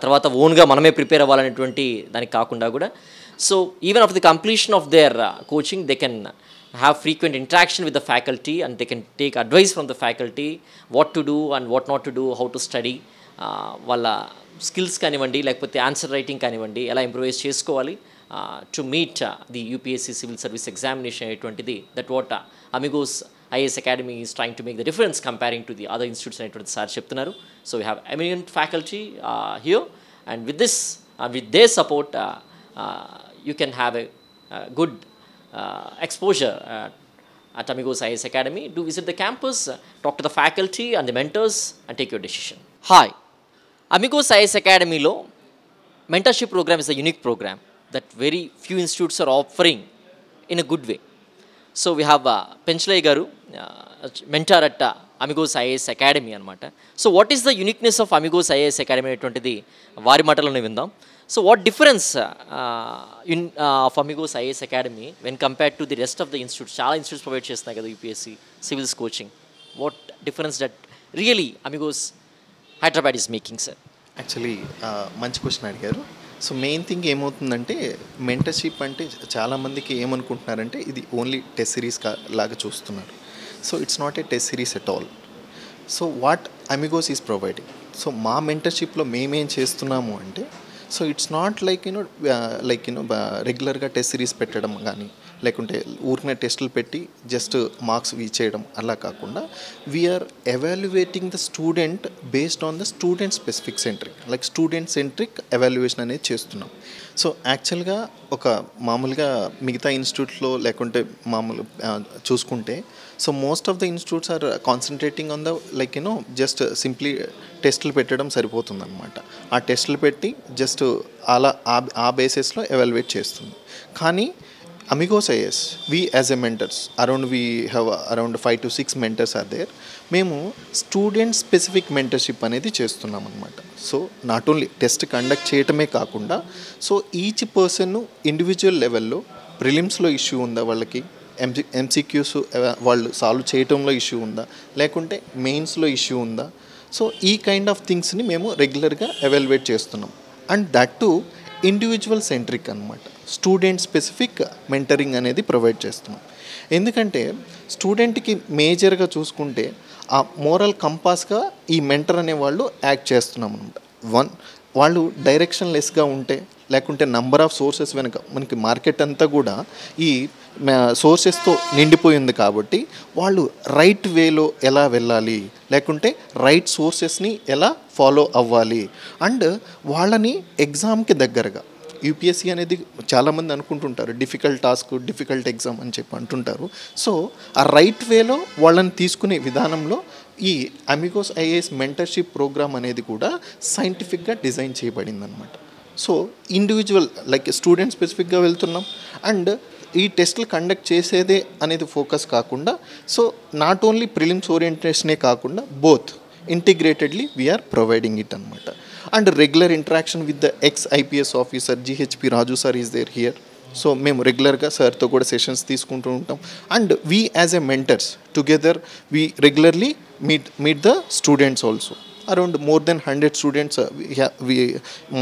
తర్వాత ఓన్గా మనమే prepare అవ్వాలనేటువంటి దానికి కాకుండా కూడా so even of the completion of their coaching they can have frequent interaction with the faculty and they can take advice from the faculty what to do and what not to do, how to study, వాళ్ళ skills కానివ్వండి లేకపోతే answer writing కానివ్వండి ఎలా improvise చేసుకోవాలి to meet the UPSC civil service examination అనేటువంటిది that what Amigos IAS academy is trying to make the difference comparing to the other institutes అనేటువంటి sir చెప్తున్నారు. So we have eminent faculty here and with this with they support you can have a good exposure at Amigos IAS Academy. Do visit the campus, talk to the faculty and the mentors and take your decision. Hi, Amigos IAS Academy lo mentorship program is a unique program that very few institutes are offering in a good way. So we have Penchlai garu mentor at Amigos IAS Academy anamata. So what is the uniqueness of Amigos IAS Academy అనేటువంటిది వారి మాటల్లోనే విందాం. So what difference of Amigos IAS Academy when compared to the rest of the institutes? Chala institutes provide చేస్తున్నాయి కదా UPSC civils coaching. What difference that really Amigos Hyderabad is making, sir? Actually మంచి question అడిగారు. So main thing ఏమవుతుందంటే mentorship అంటే చాలామందికి ఏమనుకుంటున్నారంటే ఇది only test series లాగా చూస్తున్నారు. So it's not a test series at all. So what Amigos is providing, so మా మెంటర్షిప్లో మేమేం చేస్తున్నాము అంటే, సో ఇట్స్ నాట్ లైక్ రెగ్యులర్గా టెస్ట్ సిరీస్ పెట్టడం కానీ, లేకుంటే ఊరినే టెస్టులు పెట్టి జస్ట్ మార్క్స్ ఇచ్చేయడం అలా కాకుండా, we are evaluating the student based on the student specific centric, like student centric evaluation అనేది చేస్తున్నాం. సో యాక్చువల్గా ఒక మామూలుగా మిగతా ఇన్స్టిట్యూట్లో లేకుంటే మామూలు చూసుకుంటే, so most of the institutes are concentrating on the just simply టెస్టులు పెట్టడం సరిపోతుందన్నమాట. ఆ టెస్టులు పెట్టి జస్ట్ అలా ఆ బేసిస్లో ఎవాల్యుయేట్ చేస్తుంది. కానీ Amigos IAS, we as a mentors we have around 5 to 6 mentors are there. మేము స్టూడెంట్ స్పెసిఫిక్ మెంటర్షిప్ అనేది చేస్తున్నాం అనమాట. So not only test conduct చేయటమే కాకుండా, సో ఈచ్ పర్సన్ ఇండివిజువల్ లెవెల్లో ప్రిలిమ్స్లో ఇష్యూ ఉందా, వాళ్ళకి ఎంసీక్యూస్ వాళ్ళు సాల్వ్ చేయటంలో ఇష్యూ ఉందా, లేకుంటే మెయిన్స్లో ఇష్యూ ఉందా, సో ఈ కైండ్ ఆఫ్ థింగ్స్ని మేము రెగ్యులర్గా ఎవాల్యుయేట్ చేస్తున్నాం. And that to individual centric అనమాట. స్టూడెంట్ స్పెసిఫిక్ మెంటరింగ్ అనేది ప్రొవైడ్ చేస్తున్నాం. ఎందుకంటే స్టూడెంట్కి మేజర్గా చూసుకుంటే ఆ మోరల్ కంపాస్గా ఈ మెంటర్ అనేవాళ్ళు యాక్ట్ చేస్తున్నాం అనమాట. వాళ్ళు డైరెక్షన్లెస్గా ఉంటే, లేకుంటే నంబర్ ఆఫ్ సోర్సెస్ వెనుక మనకి మార్కెట్ అంతా కూడా ఈ సోర్సెస్తో నిండిపోయింది కాబట్టి, వాళ్ళు రైట్ వేలో ఎలా వెళ్ళాలి, లేకుంటే రైట్ సోర్సెస్ని ఎలా ఫాలో అవ్వాలి, అండ్ వాళ్ళని ఎగ్జామ్కి దగ్గరగా, యూపీఎస్సీ అనేది చాలామంది అనుకుంటుంటారు డిఫికల్ట్ టాస్క్, డిఫికల్ట్ ఎగ్జామ్ అని చెప్పి అంటుంటారు. సో ఆ రైట్ వేలో వాళ్ళని తీసుకునే విధానంలో ఈ అమిగోస్ ఐఏఎస్ మెంటర్షిప్ ప్రోగ్రామ్ అనేది కూడా సైంటిఫిక్గా డిజైన్ చేయబడింది అనమాట. సో ఇండివిజువల్ లైక్ స్టూడెంట్ స్పెసిఫిక్గా వెళ్తున్నాం, అండ్ ఈ టెస్టులు కండక్ట్ చేసేదే అనేది ఫోకస్ కాకుండా, సో నాట్ ఓన్లీ ప్రిలిమ్స్ ఓరియంటేషనే కాకుండా both integratedly we are providing it అనమాట. And regular interaction with the ex IPS officer GHP Raju sir is there here. So మేము రెగ్యులర్గా సార్తో కూడా సెషన్స్ తీసుకుంటూ ఉంటాం. And we as a mentors together we regularly meet the students also. Around more than 100 students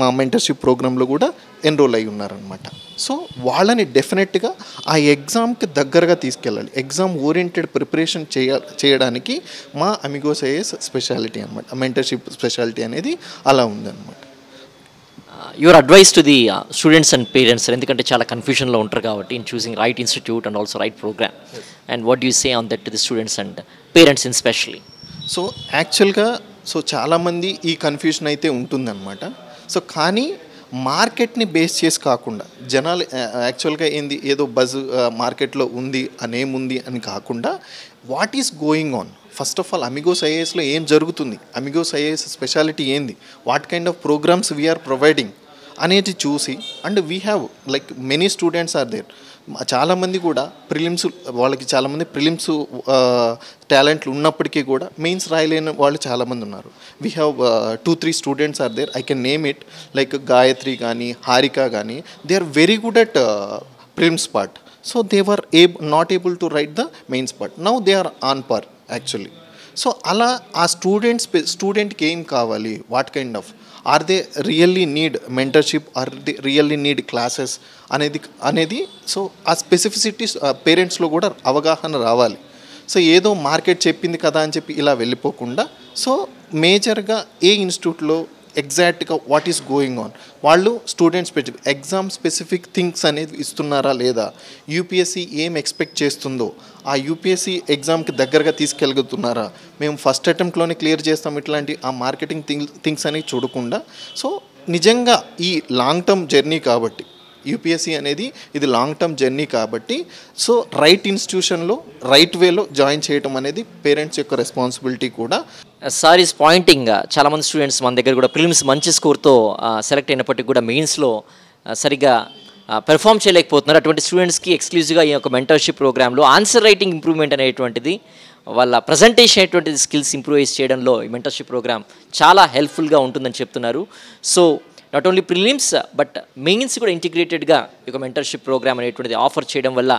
మా mentorship ప్రోగ్రాంలో కూడా enrol అయి ఉన్నారనమాట. సో వాళ్ళని డెఫినెట్గా ఆ ఎగ్జామ్కి దగ్గరగా తీసుకెళ్ళాలి. ఎగ్జామ్ ఓరియంటెడ్ ప్రిపరేషన్ చేయడానికి మా అమిగోస్ ఐఏఎస్ స్పెషాలిటీ అనమాట. మెంటర్షిప్ స్పెషాలిటీ అనేది అలా ఉందన్నమాట. Your advice to the students and parents, ఎందుకంటే చాలా కన్ఫ్యూషన్లో ఉంటారు కాబట్టి in choosing right institute and also right programme, and what you say on that to the students and parents in specially? So యాక్చువల్గా చాలామంది ఈ కన్ఫ్యూషన్ అయితే ఉంటుందన్నమాట. సో కానీ మార్కెట్ని బేస్ చేసి కాకుండా, జనాలు యాక్చువల్గా ఏదో బజ్ మార్కెట్లో ఉంది అనేముంది అని కాకుండా, what is going on, first of all Amigos ఐఏఎస్లో ఏం జరుగుతుంది, అమిగోస్ ఐఏఎస్ స్పెషాలిటీ ఏంది, what kind of programs we are providing అనేది చూసి, and we have like many students are there. చాలామంది కూడా ప్రిలిమ్స్, వాళ్ళకి చాలామంది ప్రిలిమ్స్ టాలెంట్లు ఉన్నప్పటికీ కూడా మెయిన్స్ రాయలేని వాళ్ళు చాలామంది ఉన్నారు. We have 2-3 students are there, I can name it, like Gayatri కానీ హారిక కానీ, they are very good at prelims part. So they were not able to write the mains part. Now they are on par actually. So అలా ఆ స్టూడెంట్కి ఏం కావాలి, what kind of, are they really need mentorship, are they really need classes అనేది so ఆ specificities పేరెంట్స్లో కూడా అవగాహన రావాలి. సో ఏదో మార్కెట్ చెప్పింది కదా అని చెప్పి ఇలా వెళ్ళిపోకుండా, సో మేజర్గా ఏ ఇన్స్టిట్యూట్లో ఎగ్జాక్ట్గా వాట్ ఈస్ గోయింగ్ ఆన్, వాళ్ళు student specific exam specific things అనేది ఇస్తున్నారా లేదా, యూపీఎస్సీ ఏం ఎక్స్పెక్ట్ చేస్తుందో ఆ యూపీఎస్సీ ఎగ్జామ్కి దగ్గరగా తీసుకెళ్ళగలుగుతున్నారా, మేము ఫస్ట్ అటెంప్ట్లోనే క్లియర్ చేస్తాం, ఇట్లాంటి ఆ మార్కెటింగ్ థింగ్స్ అనేవి చూడకుండా, సో నిజంగా ఈ లాంగ్ టర్మ్ జర్నీ కాబట్టి, యూపీఎస్సీ అనేది ఇది లాంగ్ టర్మ్ జర్నీ కాబట్టి, సో రైట్ ఇన్స్టిట్యూషన్లో రైట్ వేలో జాయిన్ చేయడం అనేది పేరెంట్స్ యొక్క రెస్పాన్సిబిలిటీ కూడా. సార్ ఈస్ పాయింటింగ్, చాలామంది స్టూడెంట్స్ మన దగ్గర కూడా ప్రిలిమ్స్ మంచి స్కోర్తో సెలెక్ట్ అయినప్పటికీ కూడా మెయిన్స్లో సరిగ్గా పెర్ఫామ్ చేయలేకపోతున్నారు. అటువంటి స్టూడెంట్స్కి ఎక్స్క్లూజివ్గా ఈ యొక్క మెంటర్షిప్ ప్రోగ్రాంలో ఆన్సర్ రైటింగ్ ఇంప్రూవ్మెంట్ అనేటువంటిది, వాళ్ళ ప్రజెంటేషన్ అనేటువంటిది స్కిల్స్ ఇంప్రూవైజ్ చేయడంలో ఈ మెంటర్షిప్ ప్రోగ్రామ్ చాలా హెల్ప్ఫుల్గా ఉంటుందని చెప్తున్నారు. So not only prelims but mains కూడా ఇంటిగ్రేటెడ్గా ఈ యొక్క మెంటర్షిప్ ప్రోగ్రామ్ అనేటువంటిది ఆఫర్ చేయడం వల్ల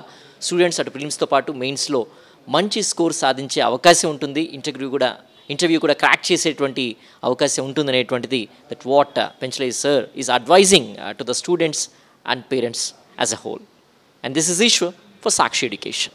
స్టూడెంట్స్ అటు ప్రిలిమ్స్తో పాటు మెయిన్స్లో మంచి స్కోర్ సాధించే అవకాశం ఉంటుంది. ఇంటర్వ్యూ కూడా క్రాక్ చేసేటువంటి అవకాశం ఉంటుంది అనేటువంటిది that what Penchalai sir is advising to the students and parents as a whole. And this is Ishwar for Sakshi Education.